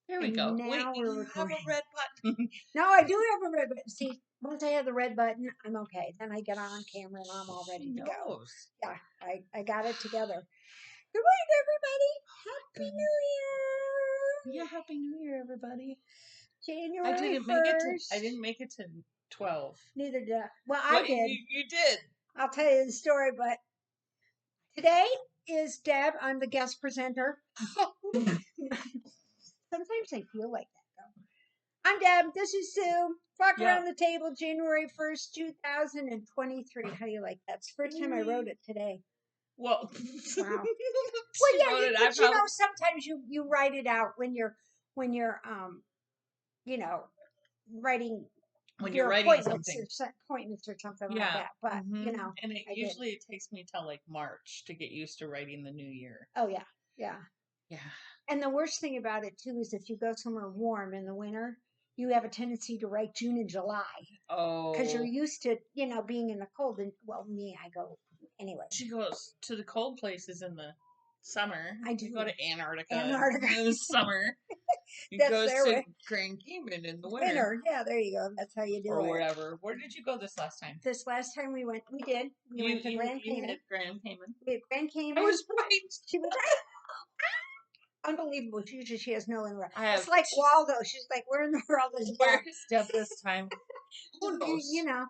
There we And go. now Wait, we're you have recording. a red button. No, I do have a red button. See, once I have the red button, I'm okay. Then I get on camera and I'm all She ready to go. knows. Yeah, I got it together. Good morning, everybody. Happy New Year. Yeah, Happy New Year, everybody. January I didn't 1st. make it to 12. Neither did I. Well, I What did. you did? I'll tell you the story, but today is Deb. I'm the guest presenter. Sometimes I feel like that, though. I'm Deb. This is Sue. Flock Yeah. around the table, January 1st, 2023. How do you like that? It's the first time I wrote it today. Well, Wow. Well, Well, wrote yeah, it. but you know, sometimes you write it out when you're you know, writing when your you're writing appointments something. or something like Yeah. that. But you know, And it I did. usually it takes me till like March to get used to writing the new year. Oh yeah, yeah. Yeah. And the worst thing about it too is if you go somewhere warm in the winter, you have a tendency to write June and July because you're Oh. used to, you know, being in the cold. And well, me, I go anyway. She goes to the cold places in the summer. I do. You go to Antarctica, Antarctica. in the summer. He That's goes their to way. Grand Cayman in the winter. Winter. Yeah, there you go. That's how you do Or it. wherever. Where did you go this last time? This last time we went to Grand Cayman. hit Grand Cayman. We had Grand Cayman. I was right. She was right. Unbelievable. She has no in. It's like she's- Waldo. She's like, where in the world is Deb? Where is Deb this time? Who knows? You know,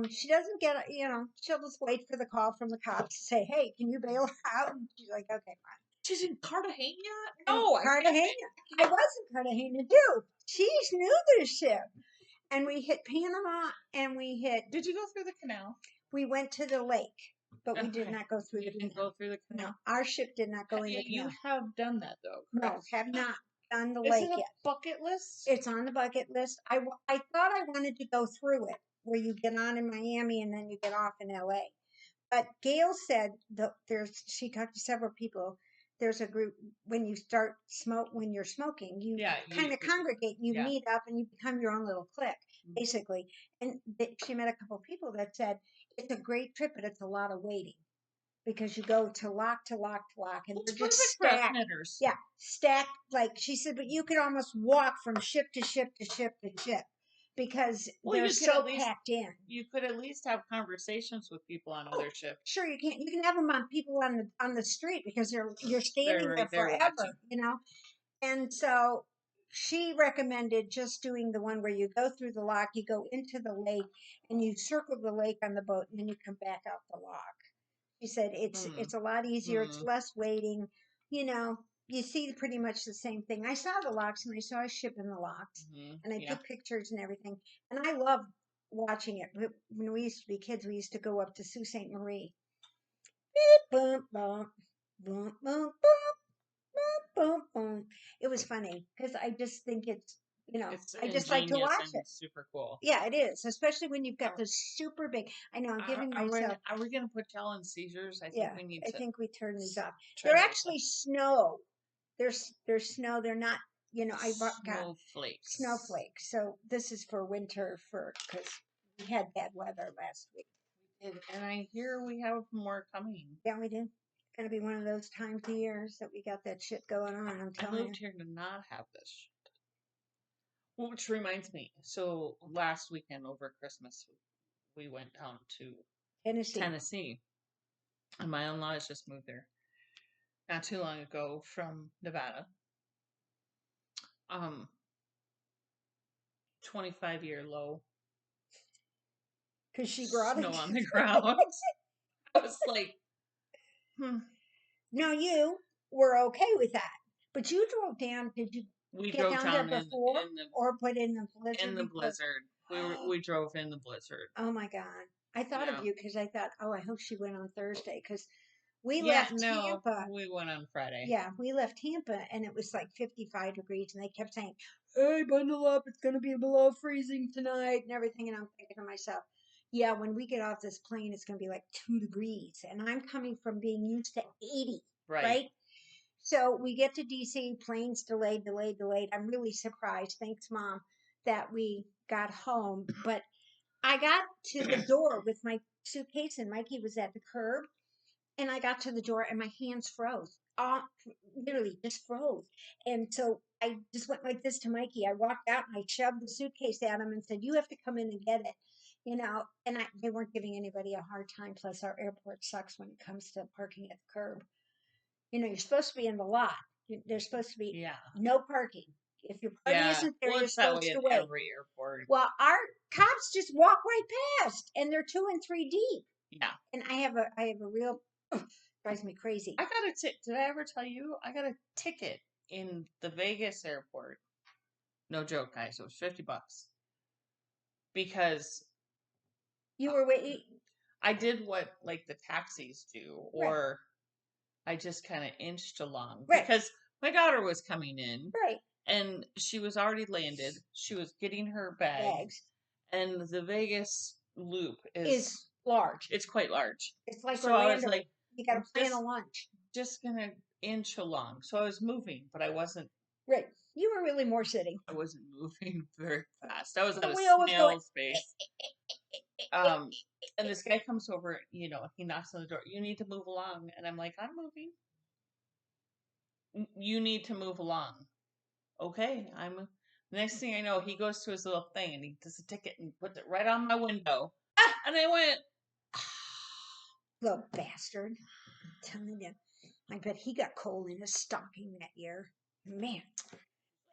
she doesn't get, you know, she'll just wait for the call from the cops to say, hey, can you bail her out? And she's like, okay, fine. She's in Cartagena? No, Cartagena. I was in Cartagena too. She's new this ship. And we hit Panama and we hit. Did you go through the canal? We went to the lake, but we did Okay. not go through You the didn't canal. go through the canal? No, our ship did not go in the You canal. have done that though. No, correct? have not done the Is lake it a yet. bucket list? It's on the bucket list. I thought I wanted to go through it, where you get on in Miami and then you get off in LA. But Gail said she talked to several people. There's a group when you're smoking, you kind of congregate, you meet up and you become your own little clique, basically. And she met a couple of people that said it's a great trip, but it's a lot of waiting because you go to lock to lock to lock, and they're just stacked. Yeah, stacked. Like she said, but you could almost walk from ship to ship to ship to ship because they're so packed in. You could at least have conversations with people on other ships. Sure, you can't. You can have them on people on the street because you're standing there forever, you know. And so she recommended just doing the one where you go through the lock, you go into the lake, and you circle the lake on the boat, and then you come back out the lock. She said it's a lot easier. It's less waiting. You know, you see pretty much the same thing. I saw the locks and I saw a ship in the locks, and I took pictures and everything. And I love watching it. When we used to be kids, we used to go up to Sault Ste. Marie. Beep, boom, boom, boom, boom, boom, boom, boom. It was funny because I just think it's, you know, I just like to watch it. Super cool. Yeah, it is, especially when you've got this super big. I know I'm giving myself. Are we gonna put y'all in seizures? I think we need to. I think we turn these off. They're actually snow. They're snow. They're not. You know, I got snowflakes. So this is for winter because we had bad weather last week. And I hear we have more coming. Yeah, we do. It's gonna be one of those times of years that we got that shit going on. I'm telling you. I moved here to not have this shit. Which reminds me, so last weekend over Christmas, we went down to Tennessee. And my in-laws just moved there not too long ago from Nevada. 25-year low. Because she brought snow on the ground. I was like, No, you were okay with that. But you drove down. Did you get down there before or put in the blizzard? In the blizzard. We drove in the blizzard. Oh my God. I thought of you because I thought, oh, I hope she went on Thursday because we left Tampa. We went on Friday. Yeah, we left Tampa and it was like 55 degrees and they kept saying, hey, bundle up. It's going to be below freezing tonight and everything. And I'm thinking to myself, yeah, when we get off this plane, it's going to be like 2 degrees. And I'm coming from being used to 80, right? So we get to DC, planes delayed. I'm really surprised. Thanks, Mom, that we got home. But I got to the door with my suitcase and Mikey was at the curb. And I got to the door and my hands froze. literally just froze. And so I just went like this to Mikey. I walked out and I shoved the suitcase at him and said, "You have to come in and get it." And they weren't giving anybody a hard time. Plus, our airport sucks when it comes to parking at the curb. You're supposed to be in the lot. There's supposed to be no parking. If your party isn't there, you're supposed to wait. Every airport. Well, our cops just walk right past, and they're 2 and 3 deep. Yeah. And I have a real drives me crazy. I got a ticket. Did I ever tell you? I got a ticket in the Vegas airport. No joke, guys. It was $50 because you were waiting. I did what like the taxis do, or I just kind of inched along because my daughter was coming in, and she was already landed. She was getting her bags, and the Vegas loop is large. It's quite large. It's like so Orlando. I was like, you got to plan a lunch. Just gonna inch along. So I was moving, but I wasn't. Right. You were really more sitting. I wasn't moving very fast. I was at a snail's pace. And this guy comes over, he knocks on the door. "You need to move along." And I'm like, "I'm moving." "You need to move along." Okay, the next thing I know, he goes to his little thing and he does a ticket and puts it right on my window. And I went, little bastard. I'm telling you. I bet he got coal in his stocking that year. Man.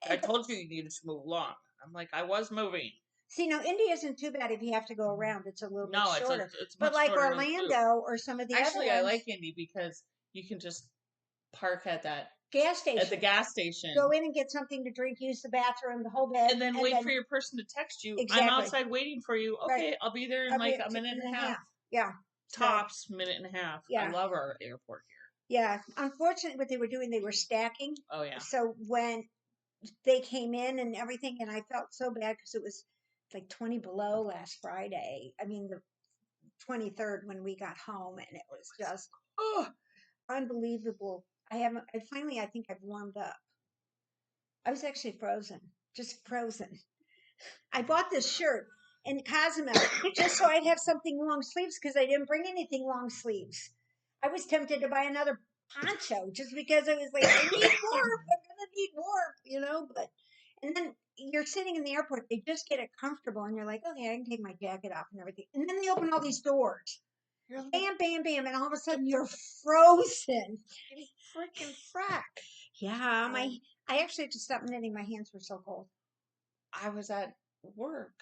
"I told you needed to move along." I'm like, I was moving. See, now India isn't too bad if you have to go around. It's a little bit shorter. It's but like Orlando or some of the other ones. I like Indy because you can just park at that gas station. At the gas station. Go in and get something to drink, use the bathroom, the whole bed. And then wait for your person to text you. Exactly. "I'm outside waiting for you." "Okay, I'll be there in like a minute and a half. Yeah. Tops, minute and a half. Yeah. I love our airport here. Yeah. Unfortunately, what they were doing, they were stacking. Oh, yeah. So when they came in and everything, and I felt so bad because it was like 20 below last Friday. I mean, the 23rd when we got home, and it was just unbelievable. I think I've warmed up. I was actually frozen, just frozen. I bought this shirt in Cozumel just so I'd have something long sleeves because I didn't bring anything long sleeves. I was tempted to buy another poncho just because I was like, I need warmth. I'm gonna need warmth, But and then you're sitting in the airport, they just get it comfortable, and you're like, okay, I can take my jacket off and everything. And then they open all these doors. You're like, bam, bam, bam, and all of a sudden you're frozen. Freaking frack. Yeah, I actually had to stop knitting. My hands were so cold. I was at work,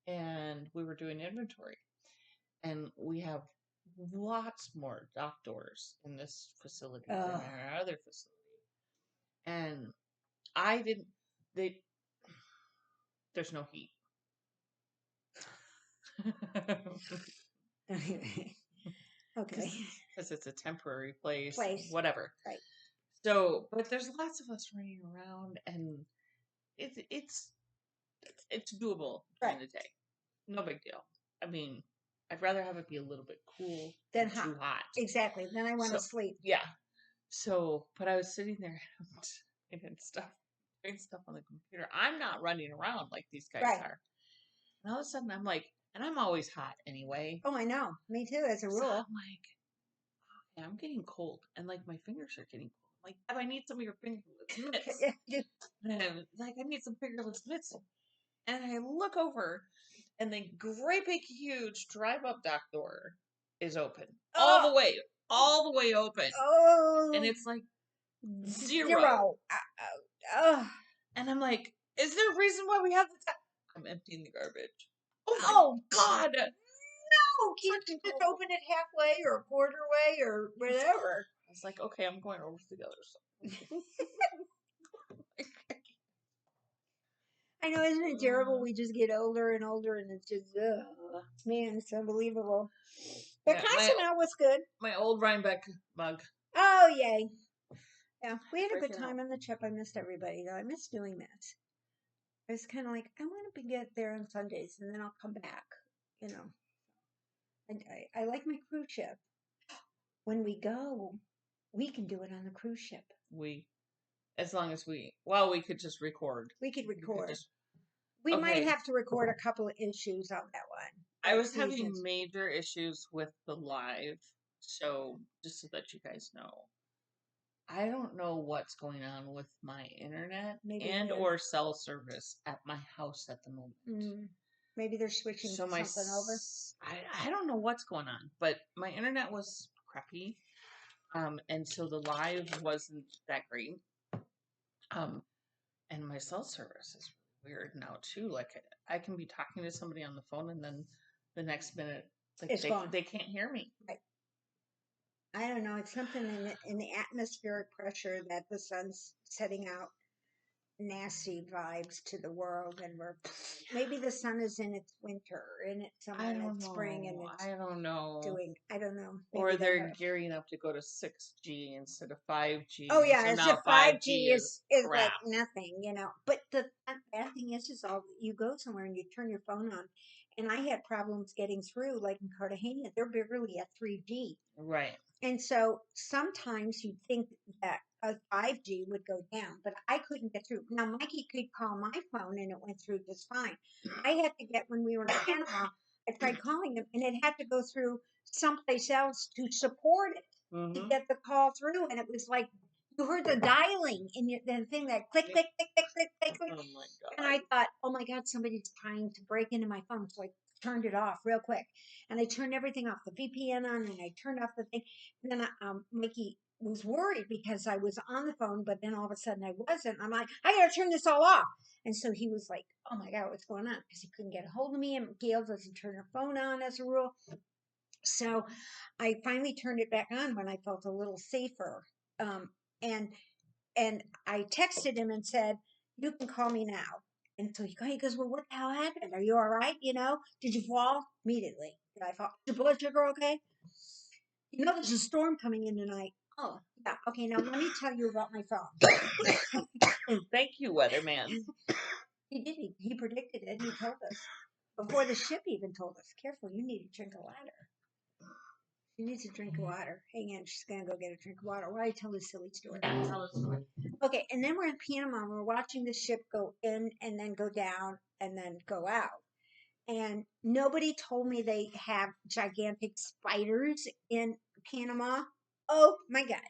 and we were doing inventory, and we have lots more dock doors in this facility than our other facility. And there's no heat. Okay. Because it's a temporary place. Whatever. Right. So, but there's lots of us running around, and it's doable during the day. No big deal. I mean, I'd rather have it be a little bit cool than too hot. Exactly. Then I want to sleep. Yeah. So, but I was sitting there and doing stuff on the computer. I'm not running around like these guys are. And all of a sudden, I'm like, and I'm always hot anyway. Oh, I know. Me too, as a rule. So I'm like, okay, I'm getting cold, and like my fingers are getting cold. I'm like, I need some of your fingerless mitts. And like, I need some fingerless mitts. And I look over, and the great big huge drive-up dock door is open all the way open. Oh, and it's like zero. And I'm like, is there a reason why we have the I'm emptying the garbage. Oh God! No, can't you just open it halfway or a quarter way or whatever? I was like, okay, I'm going over to the other side. I know, isn't it terrible? We just get older and older, and it's just, man, it's unbelievable. But Cozumel was good. My old Rhinebeck mug. Oh, yay. Yeah, we had a good time on the trip. I missed everybody, though. I missed doing that. I was kind of like, I want to get there on Sundays, and then I'll come back, And I like my cruise ship. When we go, we can do it on the cruise ship. As long as we could just record. We could record. We might have to record a couple of issues on that one. I was having major issues with the live, so just so that you guys know. I don't know what's going on with my internet or cell service at my house at the moment. Maybe they're switching something over. I don't know what's going on, but my internet was crappy. And so the live wasn't that great. And my cell service is weird now too. Like I can be talking to somebody on the phone and then the next minute they can't hear me. Right. I don't know. It's something in the atmospheric pressure that the sun's setting out nasty vibes to the world, and maybe the sun is in its winter and it's somewhere in its spring, and it's I don't know. Maybe or they're gearing up to go to 6G instead of 5G. Oh yeah, so now 5G is like nothing, But the bad thing is all you go somewhere and you turn your phone on, and I had problems getting through, like in Cartagena, they're barely at 3G. Right. And so sometimes you'd think that a 5G would go down, but I couldn't get through. Now, Mikey could call my phone and it went through just fine. I had to get, when we were in Panama, I tried calling him and it had to go through someplace else to support it to get the call through. And it was like, you heard the dialing in the thing that click, click, click, click, click, click, click. Oh my God. And I thought, oh my God, somebody's trying to break into my phone. So I turned it off real quick. And I turned everything off, the VPN on, and I turned off the thing. And then Mickey was worried because I was on the phone, but then all of a sudden I wasn't. I'm like, I gotta turn this all off. And so he was like, oh my God, what's going on? Because he couldn't get a hold of me, and Gail doesn't turn her phone on as a rule. So I finally turned it back on when I felt a little safer. And I texted him and said, you can call me now. And so he goes, well, what the hell happened? Are you all right? Did you fall? Immediately. Did I fall? Is your blood sugar okay? There's a storm coming in tonight. Oh, yeah. Okay, now let me tell you about my phone. Thank you, weatherman. He did. He predicted it. He told us. Before the ship even told us. Careful, you need to drink a ladder. She needs a drink of water. Hang on, she's going to go get a drink of water. Why do I tell this silly story? Okay, and then we're in Panama, and we're watching the ship go in and then go down and then go out. And nobody told me they have gigantic spiders in Panama. Oh my God.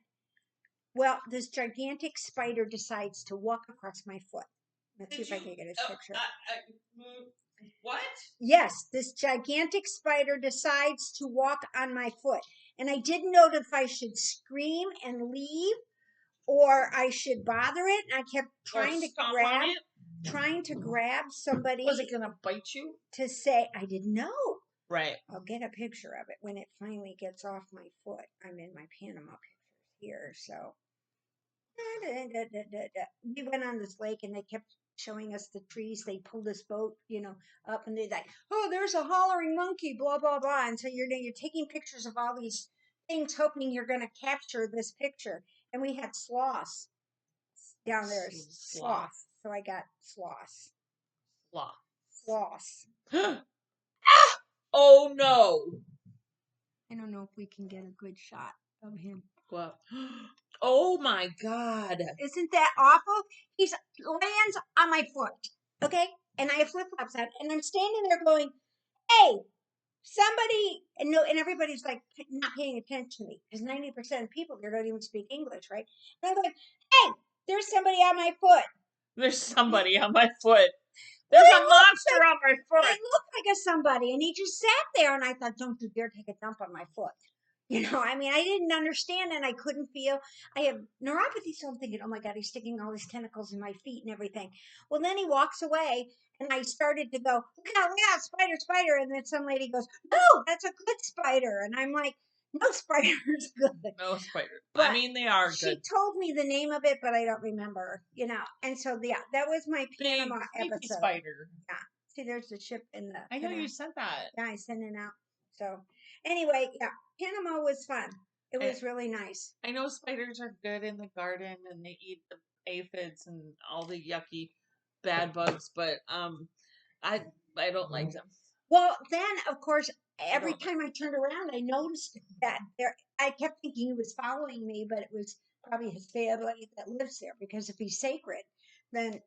Well, this gigantic spider decides to walk across my foot. Let's see if I can get a picture. What? Yes, this gigantic spider decides to walk on my foot. And I didn't know if I should scream and leave or I should bother it. And I kept trying to grab somebody. Was it going to bite you? To say, I didn't know. Right. I'll get a picture of it when it finally gets off my foot. I'm in my Panama pictures here, so. We went on this lake and they kept showing us the trees. They pulled this boat, up, and they're like, oh, there's a hollering monkey, blah, blah, blah. And so you're taking pictures of all these things, hoping you're going to capture this picture. And we had sloths down there. Sloth. So I got sloths. Sloths. Oh, no. I don't know if we can get a good shot of him. Well, oh my God. Isn't that awful? He lands on my foot. Okay? And I have flip-flops on. And I'm standing there going, hey, somebody, and everybody's like not paying attention to me because 90% of people here don't even speak English, right? And I'm going, hey, there's somebody on my foot. There's somebody on my foot. There's a monster on my foot. It looked like somebody, and he just sat there, and I thought, don't you dare take a dump on my foot. I didn't understand, and I couldn't feel. I have neuropathy, so I'm thinking, oh my God, he's sticking all these tentacles in my feet and everything. Well, then he walks away, and I started to go, look out, spider, spider. And then some lady goes, no, that's a good spider. And I'm like, no spider's good. No spider. But they are good. She told me the name of it, but I don't remember, And so, yeah, that was my Panama episode. Spider. Yeah. See, there's the ship in the. I know you said that. Yeah, I sent it out. So, anyway, yeah, Panama was fun. It was really nice. I know spiders are good in the garden, and they eat the aphids and all the yucky bad bugs, but I don't like them. Well, then of course, every time I turned around, I noticed that I kept thinking he was following me, but it was probably his family that lives there, because if he's sacred, then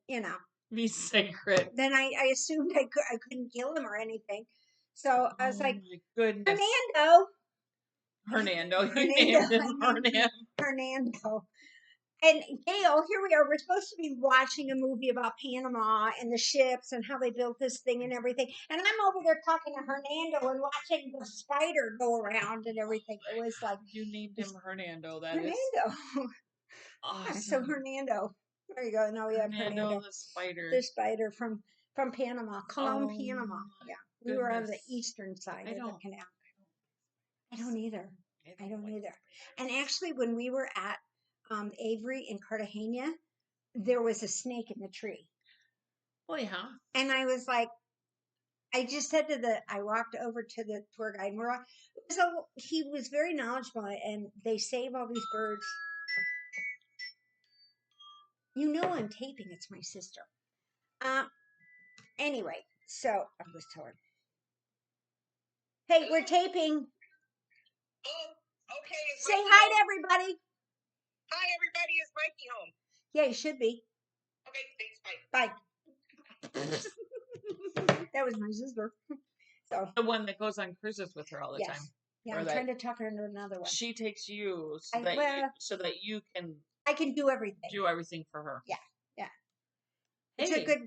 He's sacred. Then I assumed I couldn't kill him or anything. So I was like, Hernando. You named him Hernando. Hernando. And Gail, here we are. We're supposed to be watching a movie about Panama and the ships and how they built this thing and everything. And I'm over there talking to Hernando and watching the spider go around and everything. It was like, you named him Hernando. That Hernando. Is awesome. So Hernando. There you go. No, we have Hernando. The spider. The spider from Panama, Colón, Panama. Yeah, we were on the eastern side of the canal. I don't either. I don't either. And actually, when we were at Avery in Cartagena, there was a snake in the tree. Oh, yeah. And I was like, I just said I walked over to the tour guide, and so he was very knowledgeable, and they save all these birds. You know I'm taping, it's my sister. Anyway, so I was telling her, hey, we're taping. Oh, okay. Say hi to everybody. Hi, everybody. Is Mikey home? Yeah, you should be. Okay, thanks. Bye. That was my sister. So the one that goes on cruises with her all the time. Yeah, I'm trying to talk her into another one. She takes you so that you can. I can do everything. Do everything for her. Yeah, yeah. It's a good.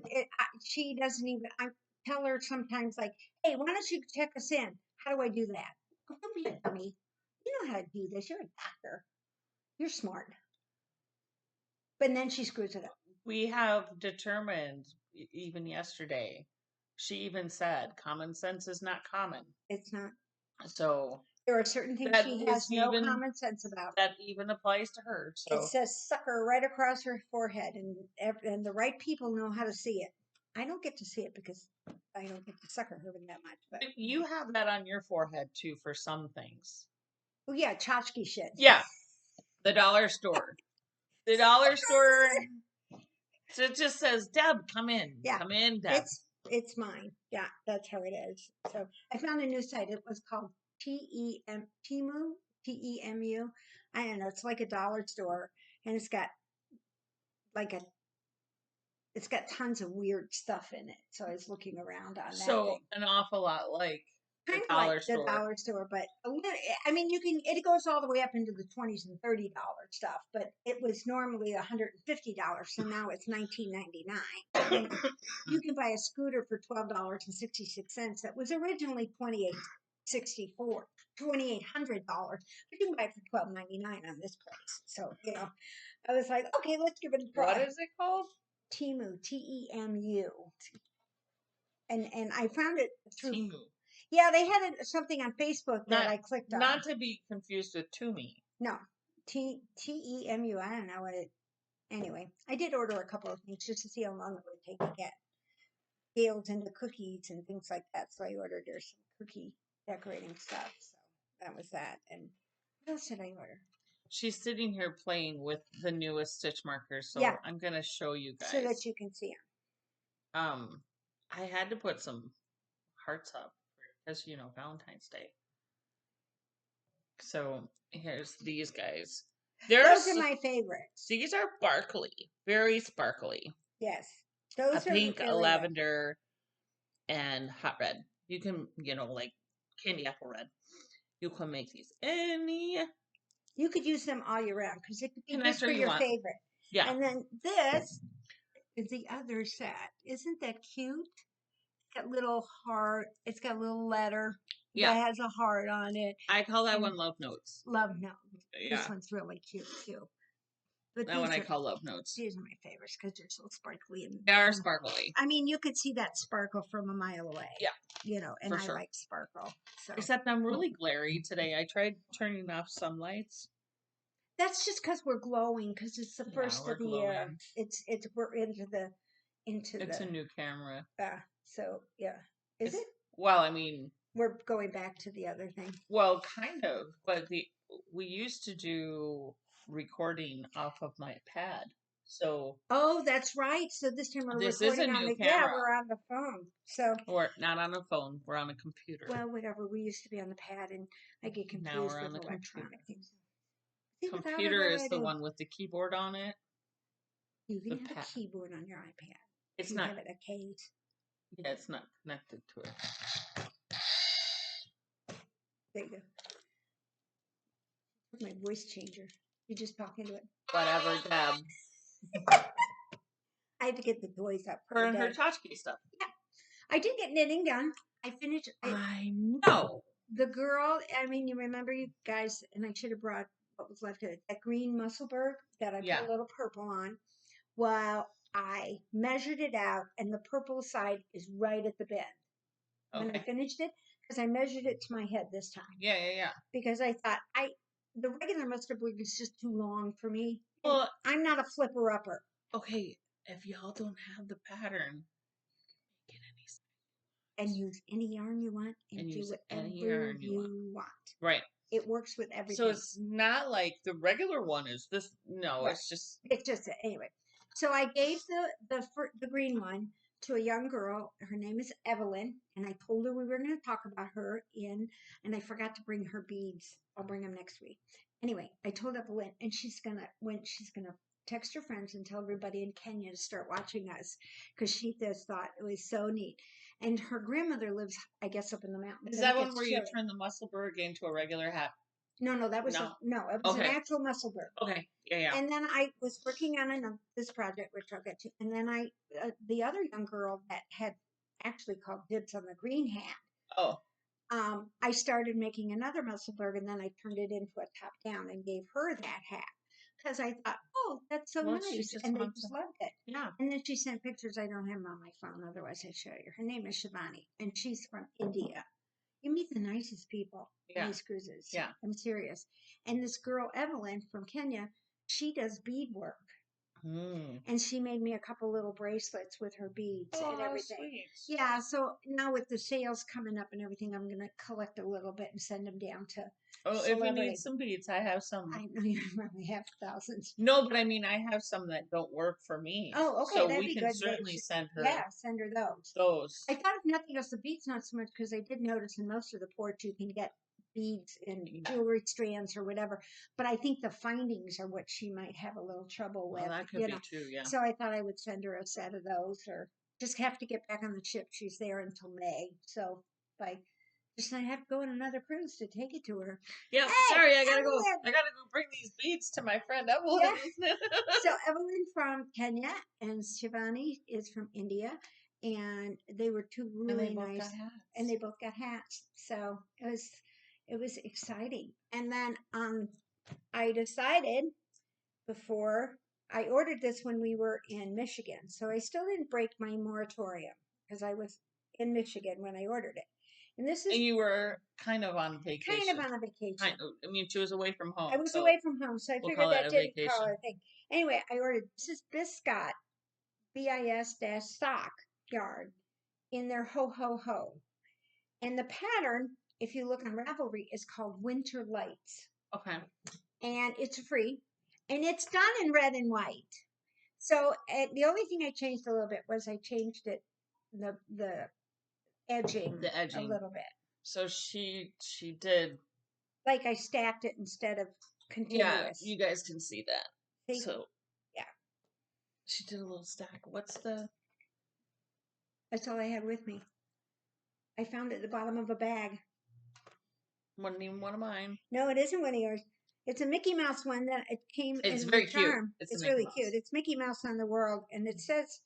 She doesn't even. I tell her sometimes like, "Hey, why don't you check us in? How do I do that?" Don't be a dummy. You know how to do this. You're a doctor. You're smart. But then she screws it up. We have determined, even yesterday, she even said, common sense is not common. It's not. So there are certain things she has no common sense about. That even applies to her. So it says sucker right across her forehead, and the right people know how to see it. I don't get to see it because I don't get to sucker her that much. But you have that on your forehead too for some things. Oh yeah, tchotchke shit. Yeah, the dollar store. The dollar store. So it just says, "Deb, come in." Yeah, come in, Deb. It's mine. Yeah, that's how it is. So I found a new site. It was called Temu. Temu. I don't know. It's like a dollar store, and it's got tons of weird stuff in it. So I was looking around on that. So an awful lot like kind of like the dollar store, but I mean, it goes all the way up into the $20s and $30 stuff, but it was normally $150, so now it's $19.99. You can buy a scooter for $12.66. That was originally $2,800, but you can buy it for $12.99 on this place. So I was like, okay, let's give it a try. What is it called? Temu, Temu. And I found it through Temu. Yeah, they had something on Facebook that I clicked on. Not to be confused with Tumi. No, Temu. I don't know what it. Anyway, I did order a couple of things just to see how long it would take to get Gail's into cookies and things like that. So I ordered her some cookie decorating stuff. So that was that. And what else did I order? She's sitting here playing with the newest stitch markers, so I'm gonna show you guys so that you can see them. I had to put some hearts up because Valentine's Day. So here's these guys. Those are my favorites. These are sparkly, very sparkly. Yes, those are pink, a lavender, and hot red. You can, like candy apple red. You can make these any. You could use them all year round because it could be good for your favorite. Yeah. And then this is the other set. Isn't that cute? It's got little heart. It's got a little letter that has a heart on it. I call that one Love Notes. Love Notes. Yeah. This one's really cute too. But that one I call Love Notes. These are my favorites because they're so sparkly. They are sparkly. I mean, you could see that sparkle from a mile away. Yeah. And I like sparkle. So. Except I'm really glary today. I tried turning off some lights. That's just because we're glowing because it's the first of the year. We're into the. It's a new camera. So yeah. Is it? Well, I mean. We're going back to the other thing. Well, kind of, but we used to do recording off of my pad. So. Oh, that's right. So this time we're recording on the camera. Yeah, we're on the phone. So. We're not on a phone. We're on a computer. Well, whatever. We used to be on the pad, and I get confused now we're on with the electronic things. Computer is the one with the keyboard on it. You can have a keyboard on your iPad. It's not. Have it a case. Yeah, it's not connected to it. There you go. My voice changer. You just talk into it. Whatever, Deb. I had to get the toys up. Her and her tchotchke stuff. Yeah. I did get knitting done. I finished. I know. The girl, I mean, you remember, you guys, and I should have brought what was left of it, that green Musselburgh that I put a little purple on. Well, I measured it out, and the purple side is right at the bend. When I finished it, because I measured it to my head this time. Yeah. Because I thought, the regular Musselburgh is just too long for me. Well, I'm not a flipper-upper. Okay, if y'all don't have the pattern, get any and use any yarn you want and do whatever you want. Right. It works with everything. So it's not like the regular one is this. No, right. It's just anyway. So I gave the green one to a young girl. Her name is Evelyn, and I told her we were going to talk about her and I forgot to bring her beads. I'll bring them next week. Anyway, I told Evelyn, and she's gonna text her friends and tell everybody in Kenya to start watching us because she just thought it was so neat. And her grandmother lives, I guess, up in the mountains. Is that one where you turn the Musselburgh into a regular hat? No, that was it was an actual Musselburgh. Okay, yeah. And then I was working on this project, which I'll get to. And then the other young girl that had actually called dibs on the green hat. Oh. I started making another Musselburgh, and then I turned it into a top down and gave her that hat. Because I thought, oh, that's so nice. And they just loved it. Yeah. And then she sent pictures. I don't have them on my phone. Otherwise, I'd show you. Her name is Shivani, and she's from India. You meet the nicest people on these cruises. Yeah. I'm serious. And this girl, Evelyn, from Kenya, she does beadwork. And she made me a couple little bracelets with her beads and everything. Sweet. Yeah, so now with the sales coming up and everything, I'm going to collect a little bit and send them down to Celebrity. If you need some beads, I have some. I know you probably have thousands. No, but I mean, I have some that don't work for me. Oh, okay. So we can certainly send her. Yeah, send her those. I thought if nothing else, the beads not so much, because I did notice in most of the ports you can get beads and jewelry strands or whatever, but I think the findings are what she might have a little trouble with. Well, that could be too, yeah. So I thought I would send her a set of those, or just have to get back on the ship. She's there until May, so I have to go on another cruise to take it to her. Yeah, sorry, I gotta go. I gotta go bring these beads to my friend Evelyn. Yeah. So Evelyn from Kenya and Shivani is from India, and they were two really nice, and they both got hats. So it was exciting. And then I decided before I ordered this when we were in Michigan, so I still didn't break my moratorium because I was in Michigan when I ordered it. And you were kind of on vacation. Kind of on a vacation. I mean, she was away from home. I was away from home, so I figured that didn't call it a thing. Anyway, I ordered, this is Biscot, BIS-stock yarn in their Ho Ho Ho. And the pattern, if you look on Ravelry, is called Winter Lights. Okay. And it's free. And it's done in red and white. So the only thing I changed a little bit was I changed it, the edging a little bit. So she did, like I stacked it instead of continuous. Yeah, you guys can see that. See? So yeah, she did a little stack. That's all I had with me. I found it at the bottom of a bag. Wasn't even one of mine. No, it isn't one of yours. It's a Mickey Mouse one that it came. It's very cute. It's really cute. It's Mickey Mouse on the World, and it says.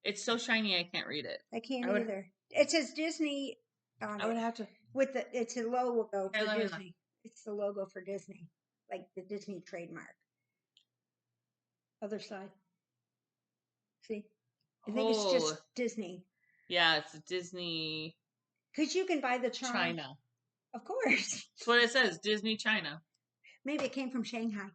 It's so shiny I can't read it. I can't either. It says Disney on I would have to. It's a logo for Disney. It's the logo for Disney, like the Disney trademark. Other side. See? I think it's just Disney. Yeah, it's a Disney. Because you can buy the charm. China. Of course. That's what it says, Disney China. Maybe it came from Shanghai.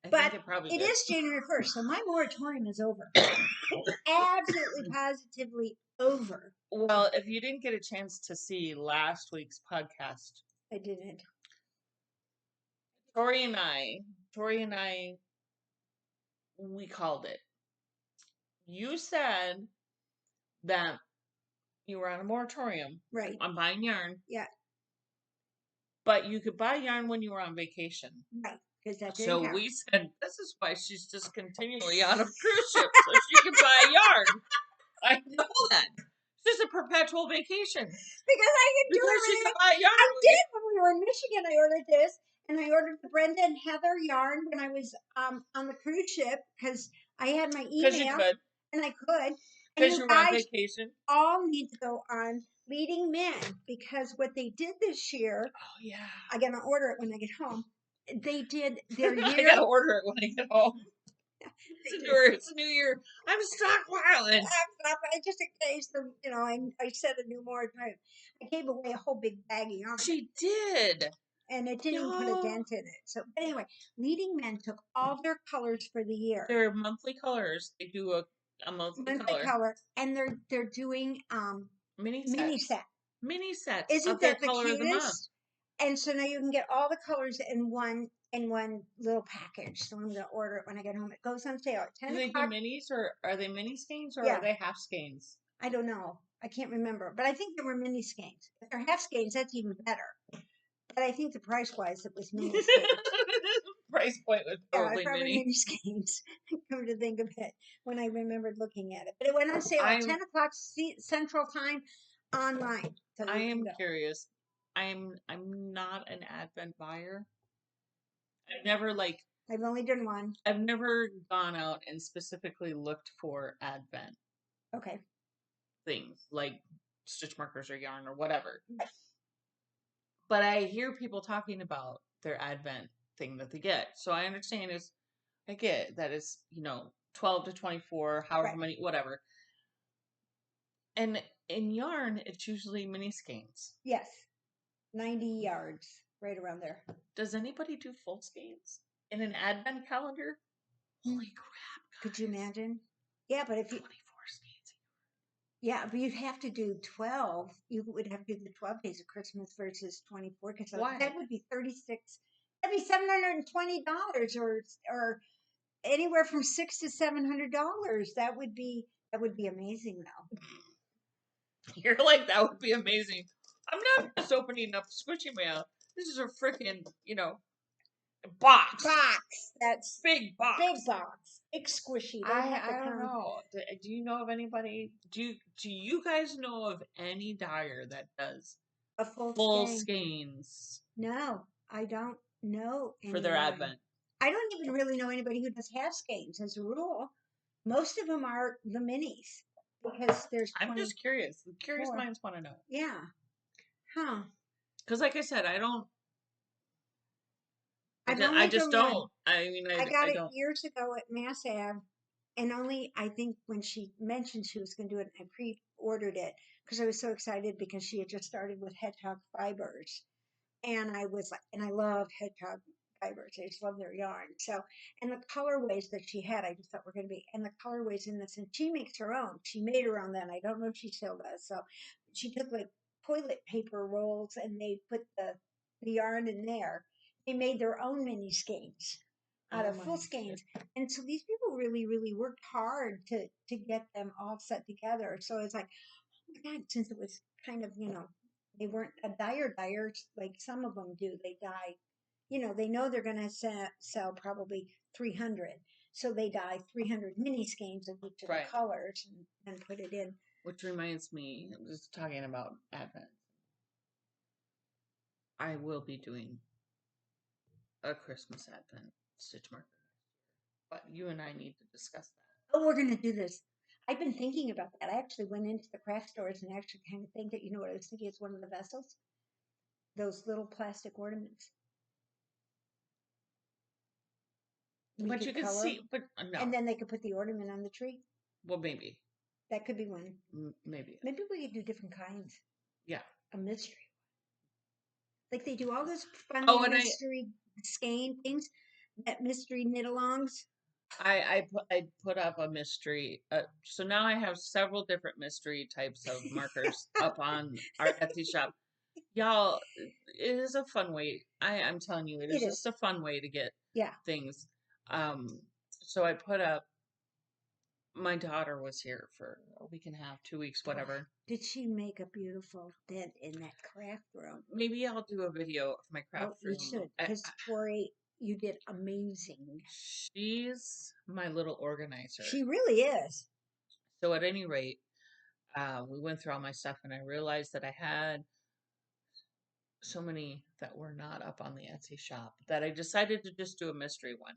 But it is January 1st, so my moratorium is over. Absolutely, positively over. Well, if you didn't get a chance to see last week's podcast. I didn't. Tori and I, we called it. You said that you were on a moratorium. Right. On buying yarn. Yeah. But you could buy yarn when you were on vacation. Right. So we said, this is why she's just continually on a cruise ship, so she can buy yarn. I know that. This is a perpetual vacation. Because I can do everything. I did when we were in Michigan. I ordered this, and I ordered the Brenda and Heather yarn when I was on the cruise ship because I had my email. Because you could. And I could. Because you were on vacation. All need to go on Leading Men because what they did this year. Oh yeah. I gotta order it when I get home. They did their year. I gotta order it when I get home. It's a new year. I'm stockpiling. Just in case I said a new more time. I gave away a whole big bag of yarn. She did. And it didn't even put a dent in it. So anyway, Leading Men took all their colors for the year. Their monthly colors. They do a monthly color. And they're doing mini sets. Isn't that the cutest? And so now you can get all the colors in one little package. So I'm going to order it when I get home. It goes on sale at 10 o'clock. Do they do minis or are they mini skeins or are they half skeins? I don't know. I can't remember. But I think they were mini skeins. If they're half skeins, that's even better. But I think the price-wise, it was mini skeins. Price point was probably mini skeins. Come to think of it, when I remembered looking at it. But it went on sale at 10 o'clock Central Time online. So I am curious. I'm not an Advent buyer. I've only done one. I've never gone out and specifically looked for Advent. Okay. Things like stitch markers or yarn or whatever. Right. But I hear people talking about their Advent thing that they get. So I understand I get that it's, 12 to 24, however many, whatever. And in yarn, it's usually mini skeins. Yes. 90 yards, right around there. Does anybody do full skeins in an Advent calendar? Holy crap. Guys. Could you imagine? Yeah, but if 24 skeins. Yeah, but you'd have to do 12. You would have to do the 12 days of Christmas versus 24. Because that would be 36. That'd be $720 or anywhere from $600 to $700. That would be amazing, though. You're like, that would be amazing. I'm not just opening up Squishy Mail. This is a freaking, box. That's big box. Big box. Big squishy. I don't know. Do you know of anybody? Do you guys know of any dyer that does a full skeins? No, I don't know. For their Advent. I don't even really know anybody who does half skeins as a rule. Most of them are the minis because there's. I'm just curious. Curious minds want to know. Yeah. Huh. Because, like I said, I don't. I just don't. I got it years ago at Mass Ave, and only I think when she mentioned she was going to do it, I pre-ordered it because I was so excited because she had just started with Hedgehog fibers, and I was like, and I love Hedgehog fibers. I just love their yarn. So, and the colorways that she had, I just thought were going to be, and the colorways in this, and she makes her own. She made her own then. I don't know if she still does. So, she took like toilet paper rolls and they put the yarn in there. They made their own mini skeins out of full skeins. And so these people really, really worked hard to get them all set together. So it's like, oh my God, since it was kind of, they weren't a dyer like some of them do. They dye, they know they're going to sell probably 300. So they dye 300 mini skeins of each of the colors and put it in. Which reminds me, I'm just talking about Advent. I will be doing a Christmas Advent stitch marker. But you and I need to discuss that. Oh, we're going to do this. I've been thinking about that. I actually went into the craft stores and actually kind of think that, what I was thinking is one of the vessels. Those little plastic ornaments. But you could see, but no. And then they could put the ornament on the tree. Well, maybe. That could be one. Maybe. Maybe we could do different kinds. Yeah. A mystery. Like they do all those fun mystery skein things, that mystery knit-alongs. I put up a mystery. So now I have several different mystery types of markers up on our Etsy shop. Y'all, it is a fun way. I'm telling you, it is just a fun way to get things. So I put up. My daughter was here for a week and a half, 2 weeks, whatever. Did she make a beautiful dent in that craft room? Maybe I'll do a video of my craft room. You should, because Tori, you did amazing. She's my little organizer. She really is. So at any rate, we went through all my stuff, and I realized that I had so many that were not up on the Etsy shop that I decided to just do a mystery one.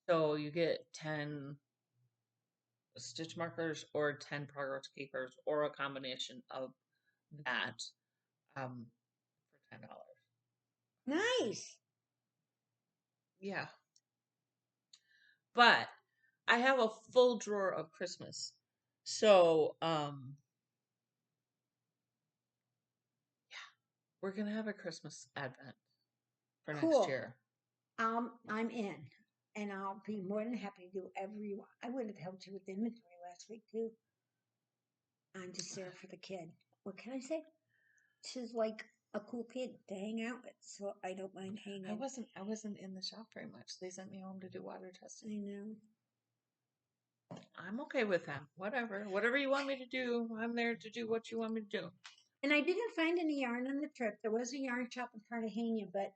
So you get 10 stitch markers or 10 progress keepers or a combination of that for $10. Nice. Yeah. But I have a full drawer of Christmas. So, yeah, we're going to have a Christmas advent for next Cool. year. I'm in, and I'll be more than happy to do whatever you want. I would have helped you with the inventory last week too. I'm just there for the kid. What can I say? She's like a cool kid to hang out with, so I don't mind hanging. I wasn't in the shop very much. They sent me home to do water testing. I know. I'm okay with that. Whatever you want me to do, I'm there to do what you want me to do. And I didn't find any yarn on the trip. There was a yarn shop in Cartagena, but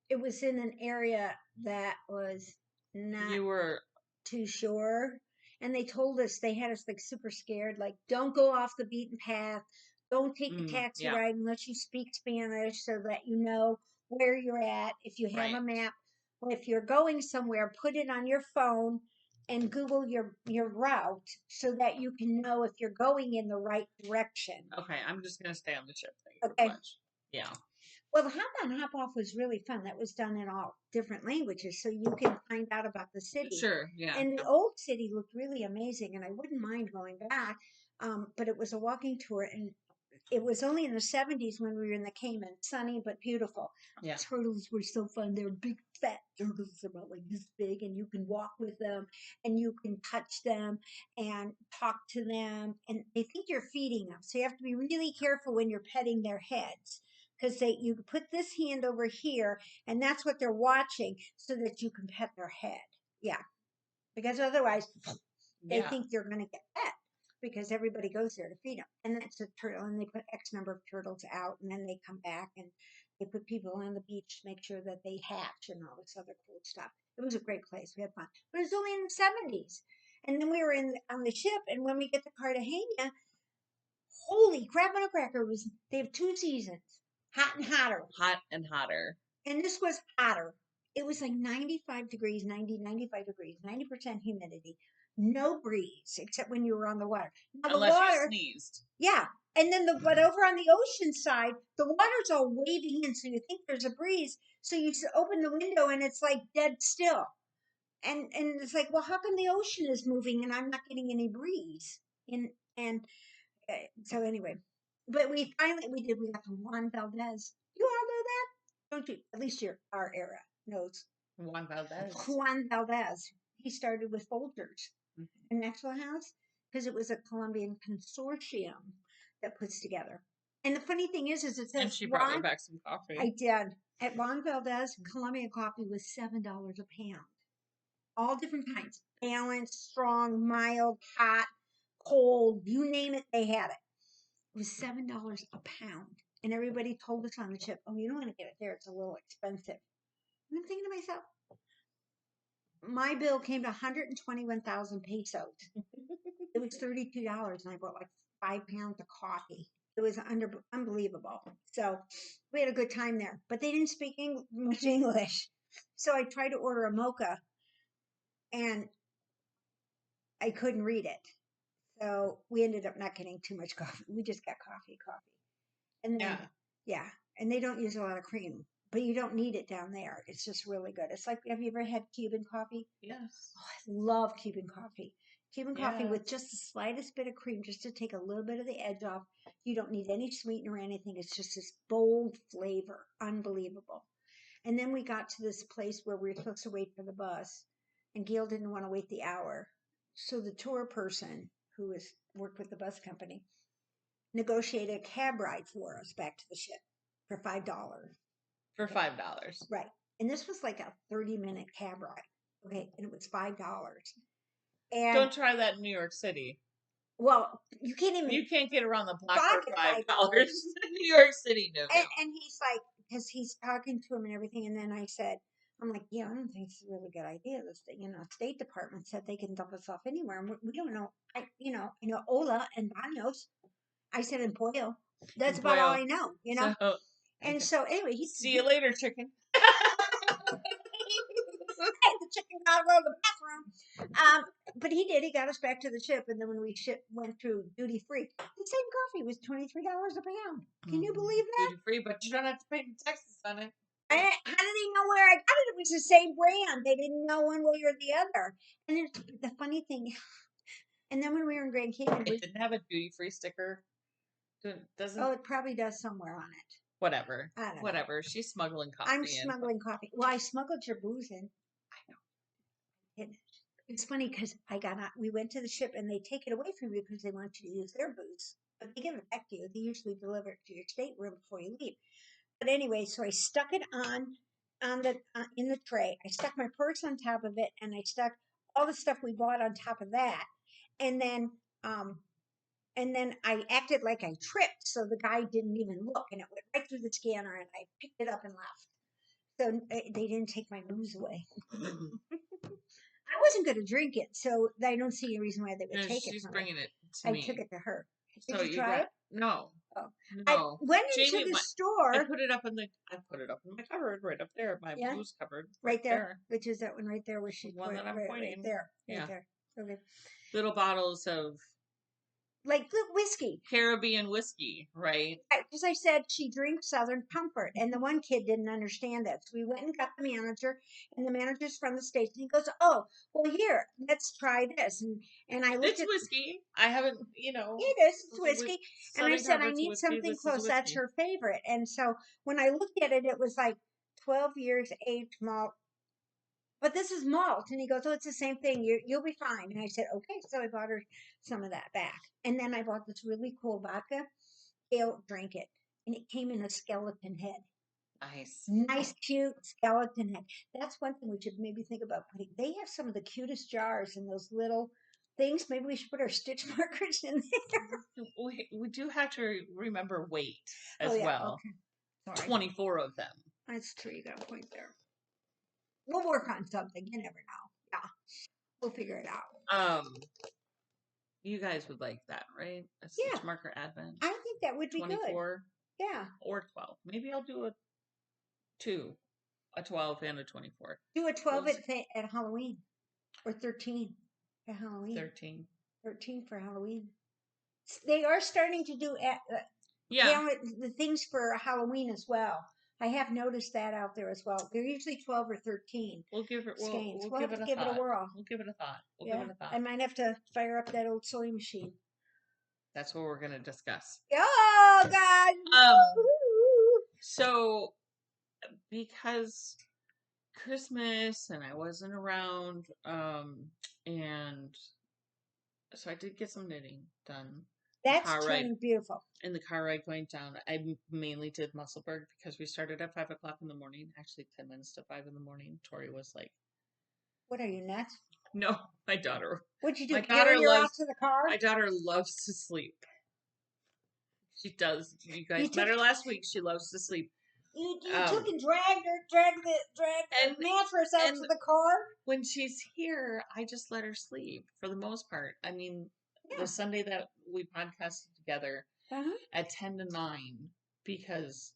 it was in an area that was not You were too sure. And they told us, they had us like super scared, like, don't go off the beaten path. Don't take a taxi ride unless you speak Spanish so that you know where you're at. If you have a map, or if you're going somewhere, put it on your phone and Google your route so that you can know if you're going in the right direction. Okay, I'm just going to stay on the ship thing. Okay. Yeah. Well, the Hop on Hop Off was really fun. That was done in all different languages, so you can find out about the city. Sure, yeah. And the old city looked really amazing, and I wouldn't mind going back. But it was a walking tour, and it was only in the 70s when we were in the Cayman, sunny but beautiful. Yeah. Turtles were so fun. They're big, fat turtles about like this big, and you can walk with them, and you can touch them and talk to them, and they think you're feeding them. So you have to be really careful when you're petting their heads. Because you put this hand over here, and that's what they're watching, so that you can pet their head. Yeah, because otherwise they think they're going to get pet because everybody goes there to feed them. And that's a turtle, and they put X number of turtles out, and then they come back and they put people on the beach to make sure that they hatch and all this other cool stuff. It was a great place. We had fun, but it was only in the 70s. And then we were on the ship, and when we get to Cartagena, holy crap on a cracker! They have 2 seasons. Hot and hotter. Hot and hotter. And this was hotter. It was like 95 degrees, 95 degrees, 90% humidity. No breeze, except when you were on the water. Now, unless the water, you sneezed. Yeah. And then but over on the ocean side, the water's all waving in, so you think there's a breeze. So you open the window and it's like dead still. And it's like, well, how come the ocean is moving and I'm not getting any breeze? And so anyway, but we got to Juan Valdez. You all know that? Don't you? At least our era knows. Juan Valdez. Juan Valdez. He started with Folgers in Maxwell House because it was a Colombian consortium that puts together. And the funny thing is it says. And she brought me back some coffee. I did. At Juan Valdez, Colombian coffee was $7 a pound. All different kinds. Balanced, strong, mild, hot, cold, you name it, they had it. It was $7 a pound. And everybody told us on the ship, oh, you don't want to get it there. It's a little expensive. And I'm thinking to myself, my bill came to 121,000 pesos. It was $32, and I bought like 5 pounds of coffee. It was unbelievable. So we had a good time there. But they didn't speak much English. So I tried to order a mocha, and I couldn't read it. So we ended up not getting too much coffee. We just got coffee. And then, and they don't use a lot of cream, but you don't need it down there. It's just really good. It's like, have you ever had Cuban coffee? Yes. Oh, I love Cuban coffee. Cuban coffee with just the slightest bit of cream, just to take a little bit of the edge off. You don't need any sweetener or anything. It's just this bold flavor. Unbelievable. And then we got to this place where we were supposed to wait for the bus, and Gail didn't want to wait the hour. So the tour person who worked with the bus company negotiated a cab ride for us back to the ship for $5. For $5. Right. And this was like a 30-minute cab ride. Okay. And it was $5. And don't try that in New York City. Well, you can't get around the block for $5 in New York City. No. And he's like, because he's talking to him and everything. And then I said, I'm like, yeah, I don't think it's a really good idea. This, State Department said they can dump us off anywhere, and we don't know. Ola and Banos. I said in Pollo. That's about all I know. So, And so anyway, see you later, chicken. The chicken gotta go to the bathroom. But he did. He got us back to the ship, and then when we went through duty free, the same coffee was $23 a pound. Can you believe that? Duty free, but you don't have to pay taxes on it. How did they know where I got it? It was the same brand. They didn't know one way or the other. And the funny thing, and then when we were in Grand Cayman, It didn't have a duty free sticker. Doesn't? Oh, it probably does somewhere on it. Whatever. I don't know. Whatever. She's smuggling coffee. I'm smuggling coffee. Well, I smuggled your booze in. I know. It's funny because we went to the ship and they take it away from you because they want you to use their booze. But they give it back to you. They usually deliver it to your stateroom before you leave. But anyway, so I stuck it in the tray. I stuck my purse on top of it, and I stuck all the stuff we bought on top of that. And then I acted like I tripped, so the guy didn't even look, and it went right through the scanner, and I picked it up and left. So they didn't take my booze away. I wasn't going to drink it, so I don't see any reason why they would take it. She's bringing it to me. I took it to her. Did you try it? No. Oh. No. I went into the store. I put it up in my cupboard right up there, my booze cupboard. Right there. Which is that one right there where she one that I'm pointing. Right there. Right there. Okay. Little bottles of like whiskey. Caribbean whiskey, right? Because I said she drinks Southern Comfort, and the one kid didn't understand that. So we went and got the manager, and the manager's from the States, and he goes, "Oh, well, here, let's try this." And I looked at whiskey. I haven't, It is. It's whiskey. And I said, I need something close. That's her favorite. And so when I looked at it, it was like 12 years aged malt. But this is malt. And he goes, oh, it's the same thing. You'll be fine. And I said, okay. So I bought her some of that back. And then I bought this really cool vodka. Gail drank it. And it came in a skeleton head. Nice, cute skeleton head. That's one thing we should maybe think about putting. They have some of the cutest jars in those little things. Maybe we should put our stitch markers in there. We do have to remember weight as well. Okay. 24 of them. That's true. You got a point there. We'll work on something. You never know. Yeah. We'll figure it out. You guys would like that, right? A stitch marker advent. I think that would be 24, good. Yeah. Or 12. Maybe I'll do a 12 and a 24. Do a 12 at Halloween. Or 13 at Halloween. 13 for Halloween. They are starting to do the things for Halloween as well. I have noticed that out there as well. They're usually 12 or 13. We'll give it. We'll have to give it a whirl. We'll give it a thought. Give it a thought. I might have to fire up that old sewing machine. That's what we're going to discuss. Oh God! So, because Christmas and I wasn't around, and so I did get some knitting done. That's beautiful. In the car ride going down, I mainly did Musselburgh because we started at 5 o'clock in the morning. Actually, 10 minutes to 5 in the morning. Tori was like, "What are you, nuts?" No, my daughter. What'd you do? Carry her out to the car? My daughter loves to sleep. She does. You guys met her last week. She loves to sleep. You took and dragged the mattress out to the car? When she's here, I just let her sleep for the most part. I mean, the Sunday that we podcasted together at 10 to 9 because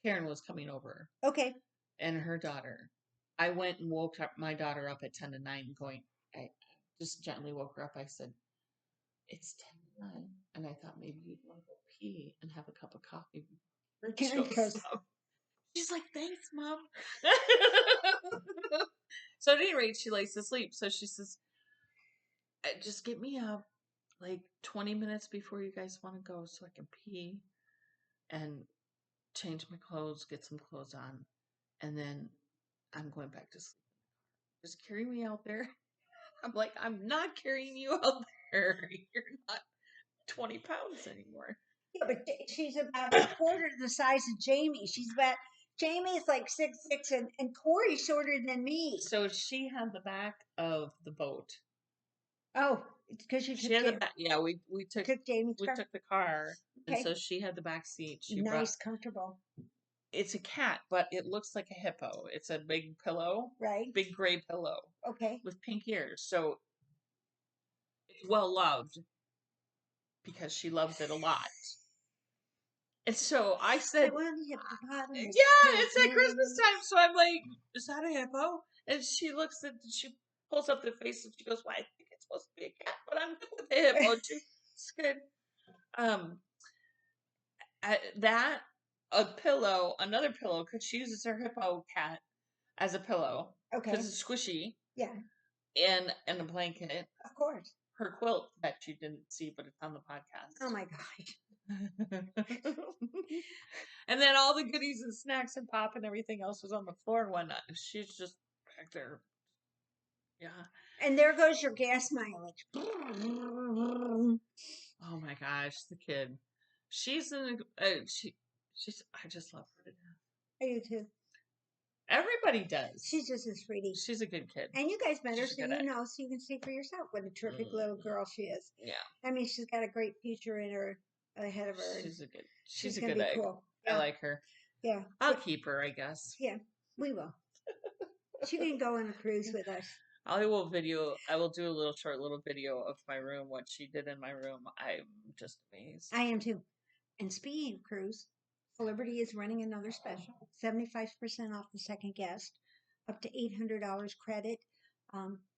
Karen was coming over. Okay. And her daughter. I went and woke up my daughter up at 10 to 9 I just gently woke her up. I said, it's 10 to 9. And I thought maybe you'd want to go pee and have a cup of coffee. She's like, thanks, Mom. So at any rate, she likes to sleep. So she says, just get me up like 20 minutes before you guys want to go so I can pee and change my clothes, get some clothes on, and then I'm going back to sleep. Just carry me out there. I'm like, I'm not carrying you out there. You're not 20 pounds anymore. Yeah, but she's about a quarter the size of Jamie. Jamie's like 6'6", and Corey's shorter than me. So she had the back of the boat. Oh, it's because you took the back. Yeah, we took Jamie's car. We took the car, and so she had the back seat. Comfortable. it's a cat, but it looks like a hippo. It's a big pillow, Right. big gray pillow. Okay. With pink ears. So it's well loved because she loves it a lot. And so I said, it's at Christmas time. So I'm like, is that a hippo? And she pulls up the face and she goes, well, I think it's supposed to be a cat, but I'm good with the hippo too. It's good. Another pillow, because she uses her hippo cat as a pillow. Okay. Because it's squishy. Yeah. And a blanket. Of course. Her quilt that you didn't see, but it's on the podcast. Oh my gosh. And then all the goodies and snacks and pop and everything else was on the floor and whatnot. She's just back there. Yeah. And there goes your gas mileage. Oh my gosh, the kid. She's I just love her to death. I do too. Everybody does. She's just a sweetie. She's a good kid. And you guys met her, so you know, so you can see for yourself what a terrific little girl she is. Yeah. I mean, she's got a great future in her ahead of her. She's a good egg. Cool. Yeah. I like her. Yeah. I'll keep her, I guess. Yeah, we will. She can go on a cruise with us. I will do a short little video of my room, what she did in my room. I'm just amazed. I am too. And speaking of cruise, Celebrity is running another special, 75% off the second guest, up to $800 credit.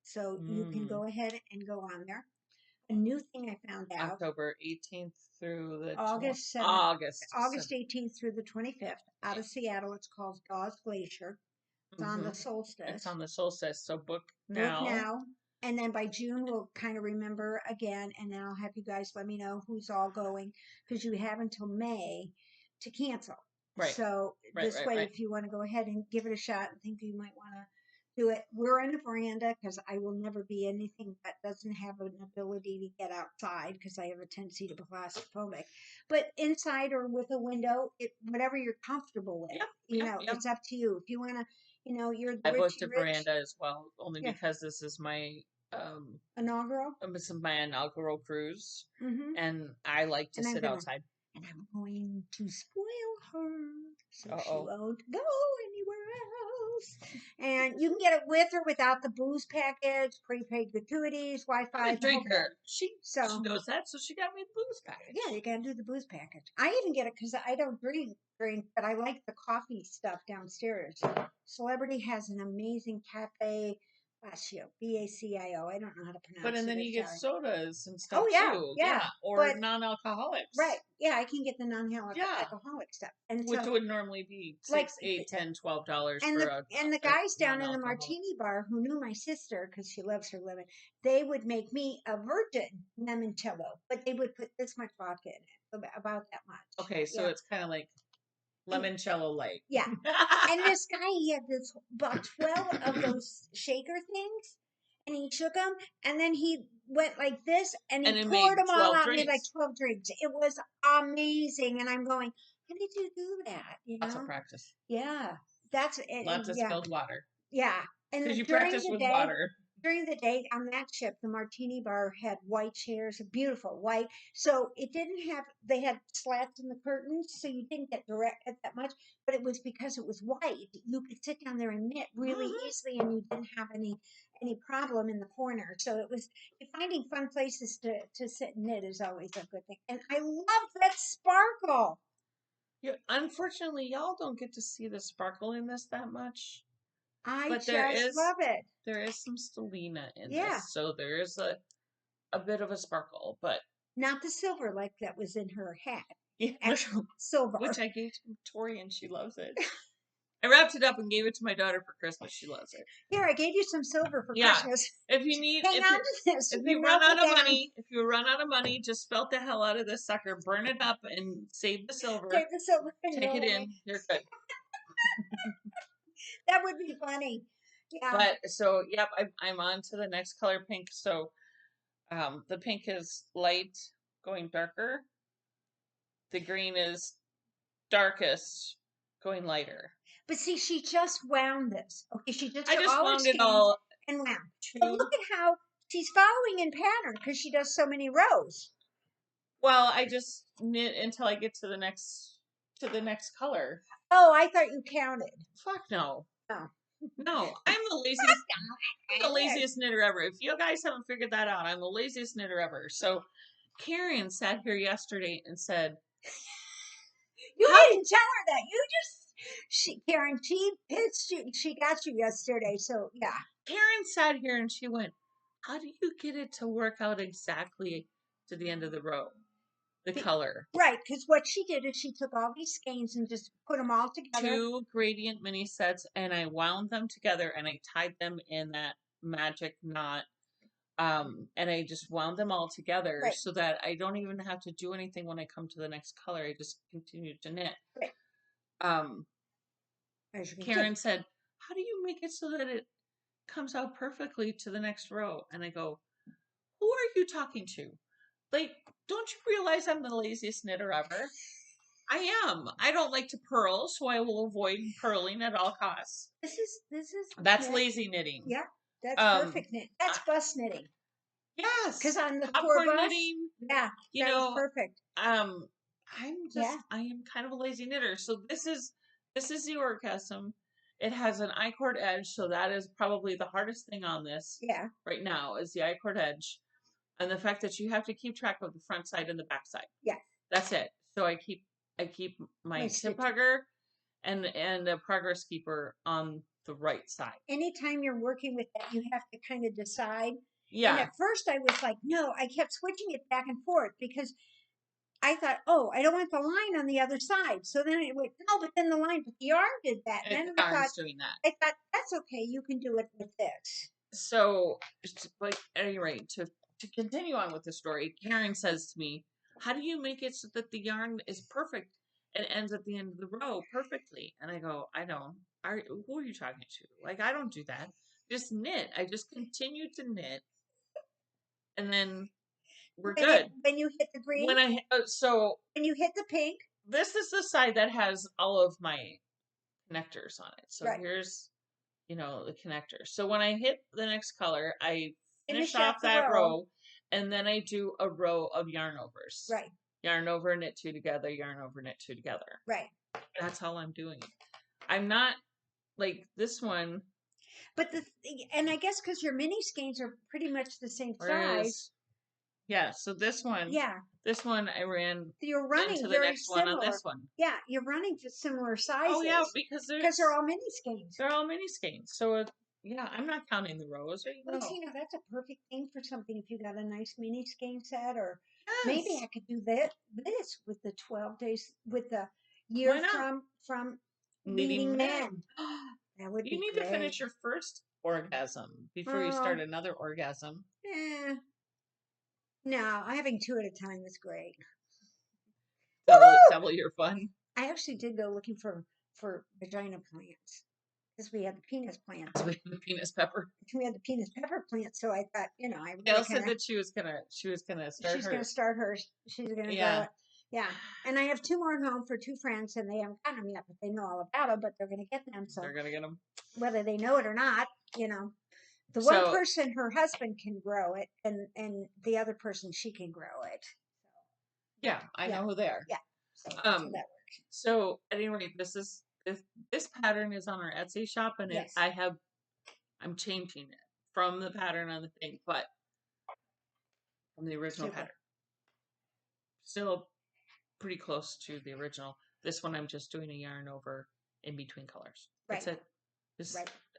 So you can go ahead and go on there. A new thing I found out. October 18th through the August 18th through the 25th. Out of Seattle, it's called Dawes Glacier. It's on the solstice. It's on the solstice, so book now. Book now. And then by June, we'll kind of remember again, and then I'll have you guys let me know who's all going, because you have until May to cancel. Right. So this way, if you want to go ahead and give it a shot and think you might want to do it, we're on the veranda because I will never be anything that doesn't have an ability to get outside because I have a tendency to be claustrophobic. But inside or with a window, whatever you're comfortable with, it's up to you. If you want to, you're the I booked a veranda as well, only because this is my inaugural. This is my inaugural cruise, and I like to sit outside. And I'm going to spoil her so she won't go anywhere else. And you can get it with or without the booze package, prepaid gratuities, Wi-Fi. Drinker. She knows that, so she got me the booze package. Yeah, you can do the booze package. I even get it because I don't drink, but I like the coffee stuff downstairs. Celebrity has an amazing cafe. Bacio, B-A-C-I-O. I don't know how to pronounce it. But and then you get sodas and stuff too. Yeah. Or non-alcoholics. Right. Yeah, I can get the non-alcoholic stuff. And which would normally be $6, $8, $10, $12 and the guys down in the martini bar who knew my sister, because she loves her lemon, they would make me a virgin limoncello, but they would put this much vodka in it, about that much. Okay, so it's kind of like limoncello light. Yeah. And this guy, he had about 12 of those shaker things, and he shook them, and then he went like this, and he poured them all out, and made like 12 drinks. It was amazing, and I'm going, how did you do that? Lots of practice. Yeah. Lots of spilled water. Yeah. And because you practice with water. During the day on that ship, the martini bar had white chairs, beautiful white. So it didn't have, they had slats in the curtains, so you didn't get direct at that much, but it was because it was white. You could sit down there and knit really easily, and you didn't have any problem in the corner. So it was, finding fun places to sit and knit is always a good thing. And I love that sparkle. Yeah, unfortunately, y'all don't get to see the sparkle in this that much. I love it. There is some stellina in this, so there is a bit of a sparkle, but not the silver like that was in her hat. Yeah, actual silver, which I gave to Tori, and she loves it. I wrapped it up and gave it to my daughter for Christmas. She loves it. Here, I gave you some silver for Christmas. If you need, if you run out of money, just felt the hell out of this sucker, burn it up, and save the silver. Take the silver. Take it in. You're good. That would be funny. Yeah. But so, yep, I'm on to the next color, pink. So, the pink is light, going darker. The green is darkest, going lighter. But see, she just wound this. Okay, she just wound it all and wound. But look at how she's following in pattern because she does so many rows. Well, I just knit until I get to the next color. Oh, I thought you counted. Fuck no. Oh. No, I'm the laziest knitter ever. If you guys haven't figured that out, I'm the laziest knitter ever. So Karen sat here yesterday and said, You didn't tell her that. You just, Karen, she pitched you. She got you yesterday. So, yeah. Karen sat here and she went, how do you get it to work out exactly to the end of the row? The color. Right, because what she did is she took all these skeins and just put them all together. 2 gradient mini sets, and I wound them together and I tied them in that magic knot. And I just wound them all together so that I don't even have to do anything when I come to the next color. I just continue to knit. Karen said, how do you make it so that it comes out perfectly to the next row? And I go, who are you talking to? Like, don't you realize I'm the laziest knitter ever? I am. I don't like to purl, so I will avoid purling at all costs. That's lazy knitting. Yeah, that's perfect knitting. That's bus knitting. Yes, because on the popcorn tour bus, knitting. Yeah, you that know, was perfect. I am kind of a lazy knitter. So this is the orgasm. It has an I-cord edge, so that is probably the hardest thing on this. Yeah. Right now is the I-cord edge, and the fact that you have to keep track of the front side and the back side. Yeah. That's it. So I keep my tip hugger and a progress keeper on the right side. Anytime you're working with that, you have to kind of decide. Yeah. And at first I was like, no, I kept switching it back and forth because I thought, oh, I don't want the line on the other side. So then it went, no, but then the yarn did that. And then doing that. I thought, that's okay. You can do it with this. So, but at any rate, to continue on with the story, Karen says to me, how do you make it so that the yarn is perfect and ends at the end of the row perfectly? And I go, I don't. Who are you talking to? Like, I don't do that. Just knit. I just continue to knit. And then we're good. When you hit the green? When you hit the pink? This is the side that has all of my connectors on it. So here's, the connector. So when I hit the next color, I finish off that row, and then I do a row of yarn overs. Right. Yarn over, knit 2 together, yarn over, knit 2 together. Right. That's all I'm doing. I'm not like this one. But and I guess because your mini skeins are pretty much the same size. Yeah, so this one. Yeah. This one I ran. You're running into the very next similar. one on this one. Yeah, you're running to similar sizes. Oh yeah, because they're all mini skeins. They're all mini skeins. So yeah, I'm not counting the rows. Well, that's a perfect thing for something if you got a nice mini skein set, or maybe I could do this with the 12 days with the year from leading men. That would be You need great. to finish your first orgasm before you start another orgasm. No, having 2 at a time is great. Double your fun. I actually did go looking for vagina plants because we had the penis plants. We had the penis pepper. We had the penis pepper plant, so I thought, I really Gail said that she was gonna start hers. She's gonna start hers. She's gonna grow it. Yeah, and I have 2 more at home for 2 friends, and they haven't gotten them yet, but they know all about them. But they're gonna get them. So they're gonna get them, whether they know it or not. The one person, her husband can grow it, and the other person, she can grow it. Yeah, I know who they are. Yeah, so that's how that works. So at any rate, this pattern is on our Etsy shop, and I'm changing it from the pattern on the thing, but from the original pattern. Still pretty close to the original. This one I'm just doing a yarn over in between colors. That's it.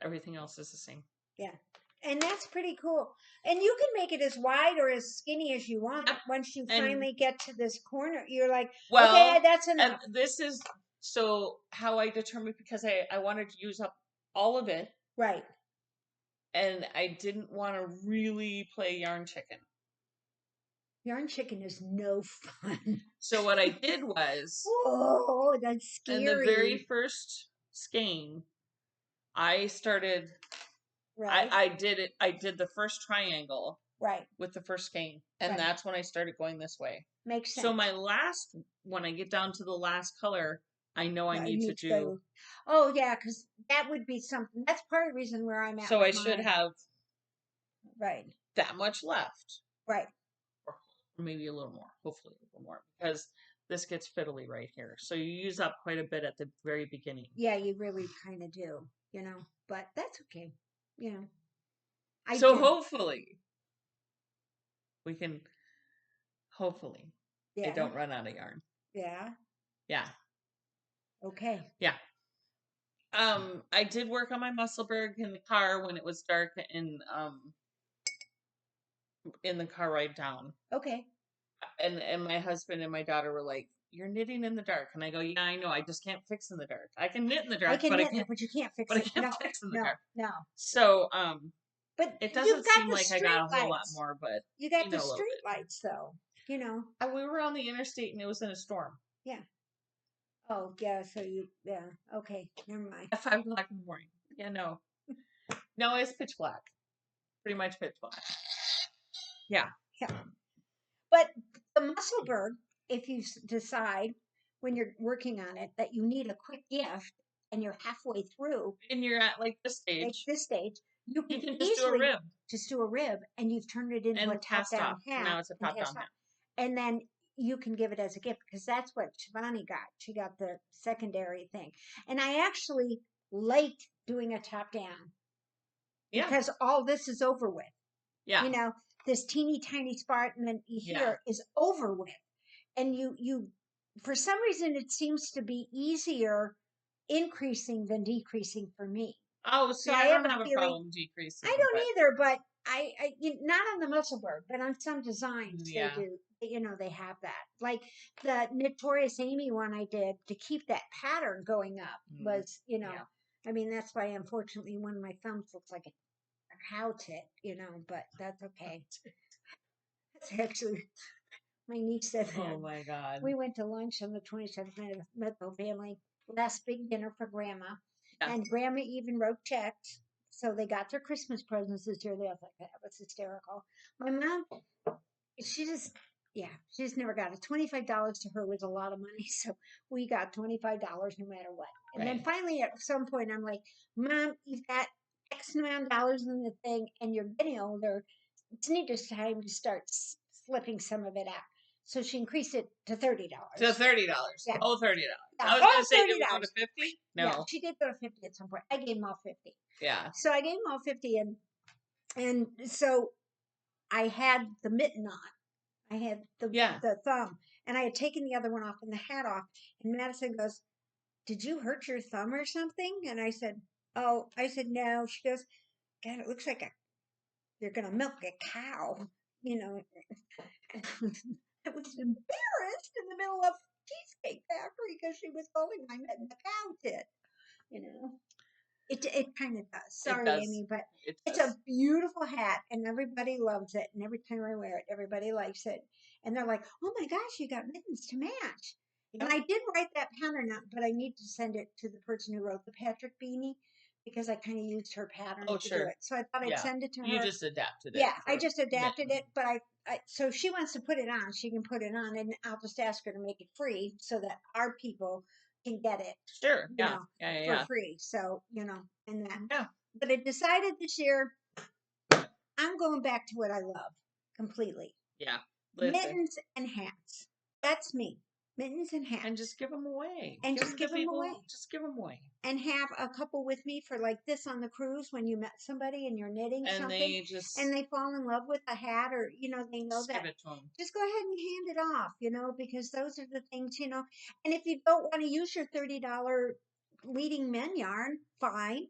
Everything else is the same. Yeah. And that's pretty cool. And you can make it as wide or as skinny as you want. Once you finally get to this corner, you're like, okay, that's enough. And this is how I determined, because I wanted to use up all of it. Right. And I didn't want to really play yarn chicken. Yarn chicken is no fun. So what I did was, oh, that's scary. In the very first skein, I started. Right. I did it. I did the first triangle. Right. With the first skein, and that's when I started going this way. Makes sense. So my last, when I get down to the last color, I know I need to do. Oh yeah, because that would be something. That's part of the reason where I'm at. So I should have. Right. That much left. Right. Or maybe a little more. Hopefully a little more, because this gets fiddly right here. So you use up quite a bit at the very beginning. Yeah, you really kind of do, but that's okay. So hopefully we can, I don't run out of yarn. Yeah. Yeah. Okay. Yeah. I did work on my Musselburgh in the car when it was dark in the car ride down. Okay. And my husband and my daughter were like, "You're knitting in the dark," and I go, "Yeah, I know. I just can't fix in the dark. I can knit in the dark, but you can't fix but it. I can't fix in the dark." No. So But it you've doesn't got seem the like I street got a whole lot lights. more, but You got know the a little street bit. lights, though. We were on the interstate and it was in a storm Yeah. Oh, yeah. So yeah. Okay. Never mind. at 5 o'clock in the morning. Yeah, no, it's pitch black, pretty much pitch black. Yeah. Yeah. But the Musselburgh, if you decide when you're working on it that you need a quick gift and you're halfway through, And you're at like this stage, you can just easily do a rib and you've turned it into and a top-down hat. Now it's a top-down hat. And then you can give it as a gift because that's what Shivani got. She got the secondary thing. And I actually liked doing a top-down because all this is over with. Yeah. This teeny tiny spot and then here is over with. And you for some reason it seems to be easier increasing than decreasing for me. Oh, so I don't have a problem decreasing. I don't either, but I not on the Musselburgh, but on some designs they do. They have that. Like the Notorious Amy one I did to keep that pattern going up was, I mean, that's why unfortunately one of my thumbs looks like a cow tit, but that's okay. That's actually, my niece said that. Oh my God. We went to lunch on the 27th night, met the family, last big dinner for Grandma. Yeah. And Grandma even wrote checks. So they got their Christmas presents this year. They was like, that was hysterical. My mom, she just never got it. $25 to her was a lot of money. So we got $25 no matter what. And then finally at some point, I'm like, Mom, you've got X amount of dollars in the thing and you're getting older. It's needed time to start slipping some of it out. So she increased it to $30. To $30. Yeah. Oh, $30. Yeah. I was going to say, did we go to 50? No. Yeah, she did go to 50 at some point. I gave them all 50. Yeah. So I gave them all 50, and so I had the mitten on. I had the thumb, and I had taken the other one off and the hat off. And Madison goes, "Did you hurt your thumb or something?" And I said, "Oh," I said, "No." She goes, "God, it looks like you're gonna milk a cow," I was embarrassed in the middle of Cheesecake Factory because she was calling my mitten a cow tit. It kind of does. Sorry, Amy, but it's a beautiful hat and everybody loves it. And every time I wear it, everybody likes it. And they're like, "Oh my gosh, you got mittens to match." Yep. And I did write that pattern up, but I need to send it to the person who wrote the Patrick beanie because I kind of used her pattern to do it. So I thought I'd send it to her. You just adapted it. Yeah, I just adapted it, but so she wants to put it on. She can put it on, and I'll just ask her to make it free so that our people can get it. Sure. For free. So, and then. Yeah. But I decided this year I'm going back to what I love completely. Yeah. Mittens and hats. That's me. Mittens and hats. And just give them away. And just give them away. Just give them away. And have a couple with me for like this on the cruise when you met somebody and you're knitting and something. And they fall in love with a hat or, they know that. Give it to them. Just go ahead and hand it off, because those are the things, And if you don't want to use your $30 leading men yarn, fine.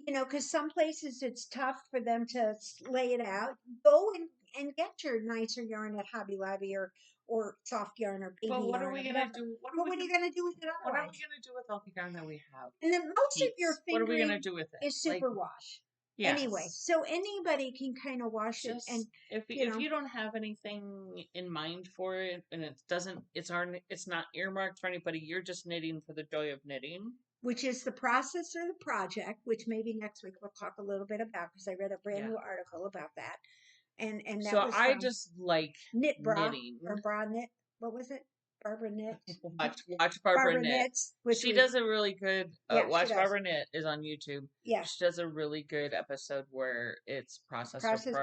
Because some places it's tough for them to lay it out. Go and get your nicer yarn at Hobby Lobby or soft yarn or baby yarn. But what are we going to do? What are you going to do with it otherwise? What are we going to do with all the yarn that we have? And then most of your fingering what are we going to do with it? Is superwash. Yes. Anyway, so anybody can kind of wash it. And if you don't have anything in mind for it and it's not earmarked for anybody, you're just knitting for the joy of knitting. Which is the process or the project, which maybe next week we'll talk a little bit about because I read a brand new article about that. And that so was I just like knit bra knitting. Or bra knit. What was it? Barbara Knit. Watch Barbara Knit. Knits, she does a really good. Watch Barbara Knit is on YouTube. Yeah, she does a really good episode where it's process project.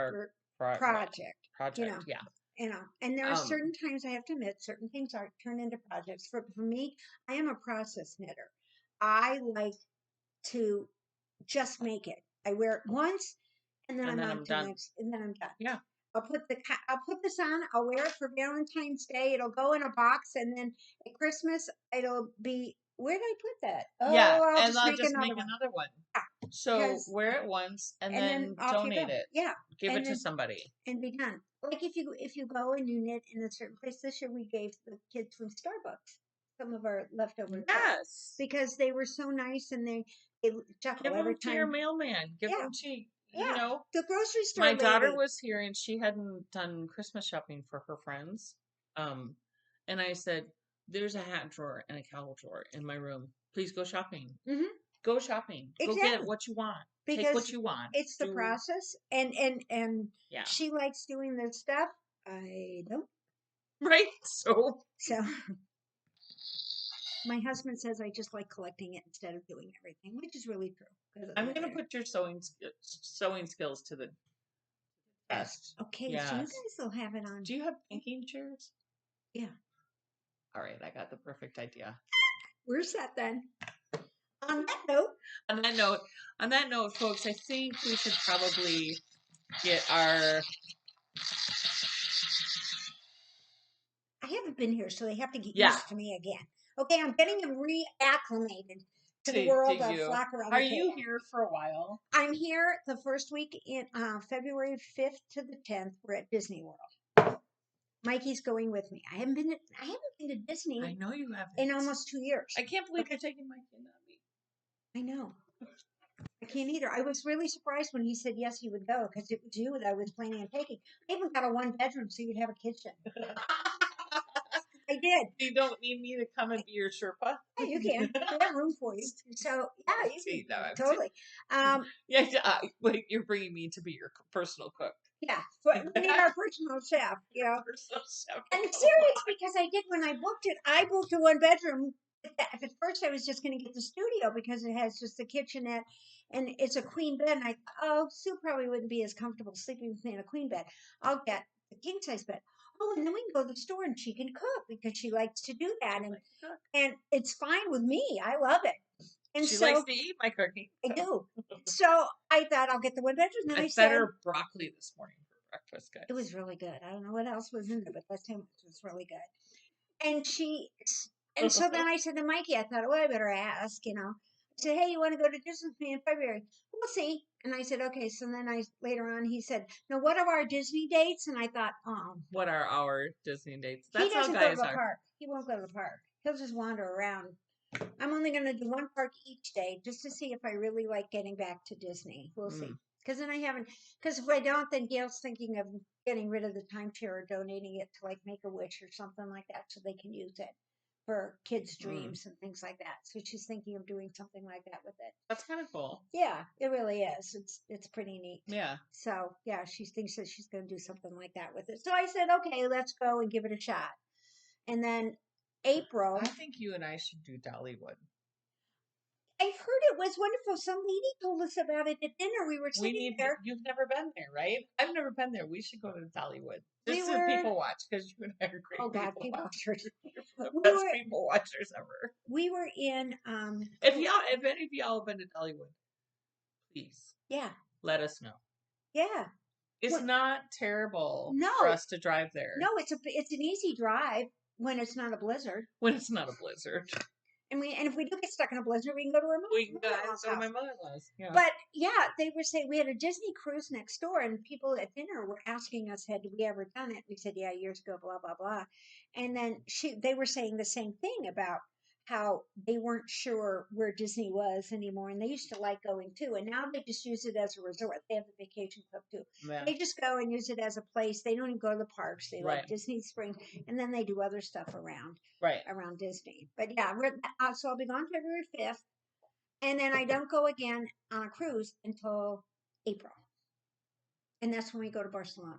Yeah. and there are certain times I have to admit certain things aren't turned into projects. For me, I am a process knitter. I like to just make it. I wear it once, and then I'm done. And then I'm done. Yeah. I'll put this on. I'll wear it for Valentine's Day. It'll go in a box, and then at Christmas it'll be. Where did I put that? Oh, yeah, I'll just make another one. Yeah. So wear it once and then donate it. Yeah, give it to somebody and be done. Like if you go and you knit in a certain place. This year we gave the kids from Starbucks some of our leftover yes because they were so nice, and they chuckle give every them time. to your mailman. Give them to the grocery store. My daughter was here and she hadn't done Christmas shopping for her friends, and I said, "There's a hat drawer and a cowl drawer in my room. Please go shopping. Go shopping. Go get what you want. Take what you want. It's the process, and she likes doing this stuff. I don't. Right. So my husband says I just like collecting it instead of doing everything, which is really true. I'm going to put your sewing skills to the test. Okay, so you guys will have it on. Do you have pinking chairs? Yeah. All right, I got the perfect idea. Where's that then? On that note, folks, I think we should probably get our. I haven't been here, so they have to get used to me again. Okay, I'm getting them reacclimated to the world of Flockaround. Are you here for a while? I'm here the first week in February 5th to the 10th. We're at Disney World. Mikey's going with me. I haven't been to Disney. I know you haven't. In almost 2 years. I can't believe you're taking Mikey and not me. I know. I can't either. I was really surprised when he said yes, he would go, because it was you that I was planning on taking. I even got a 1-bedroom so you'd have a kitchen. I did. You don't need me to come and be your Sherpa? Yeah, you can. I have room for you. So, yeah, you can. Totally. Wait, you're bringing me to be your personal cook. Yeah, but we need our personal chef, Personal chef. And it's serious, because I did, when I booked it, I booked a 1-bedroom. At first, I was just going to get the studio because it has just the kitchenette and it's a queen bed. And I thought, Sue probably wouldn't be as comfortable sleeping with me in a queen bed. I'll get the king size bed. Oh, and then we can go to the store and she can cook because she likes to do that. And it's fine with me. I love it. And she likes to eat my cooking. I do. So I thought I'll get the 1-bedroom. Then I fed her broccoli this morning for breakfast, guys. It was really good. I don't know what else was in there, but that time it was really good. And so then I said to Mikey, I thought, I better ask, I said, hey, you want to go to Disney with me in February? We'll see. And I said, okay. So then later on, he said, now what are our Disney dates? And I thought, what are our Disney dates? That's he doesn't go to the park. He won't go to the park. He'll just wander around. I'm only going to do one park each day just to see if I really like getting back to Disney. We'll see. Because then because if I don't, then Gail's thinking of getting rid of the timeshare or donating it to like Make-A-Wish or something like that so they can use it for kids' dreams and things like that. So she's thinking of doing something like that with it. That's kind of cool. Yeah, it really is. It's pretty neat. Yeah. So yeah, she thinks that she's going to do something like that with it. So I said, okay, let's go and give it a shot. And then April. I think you and I should do Dollywood. I've heard it was wonderful. Some lady told us about it at dinner. We were sitting there. You've never been there, right? I've never been there. We should go to Dollywood. Just to people watch, because you and I are great. Oh God, people watchers. The best people watchers ever. We were in. If any of y'all have been to Dollywood, please. Yeah. Let us know. Yeah. It's not terrible for us to drive there. No, it's an easy drive when it's not a blizzard. When it's not a blizzard. And if we do get stuck in a blizzard, we can go to our mother-in-law's house. My mother-in-law's. Yeah. But yeah, they were saying we had a Disney cruise next door, and people at dinner were asking us, had we ever done it? We said, yeah, years ago, blah blah blah. And then they were saying the same thing about how they weren't sure where Disney was anymore, and they used to like going too. And now they just use it as a resort. They have the vacation club too. Yeah. They just go and use it as a place. They don't even go to the parks. They like Disney Springs, and then they do other stuff around Disney. But yeah, so I'll be gone February 5th, and then I don't go again on a cruise until April, and that's when we go to Barcelona.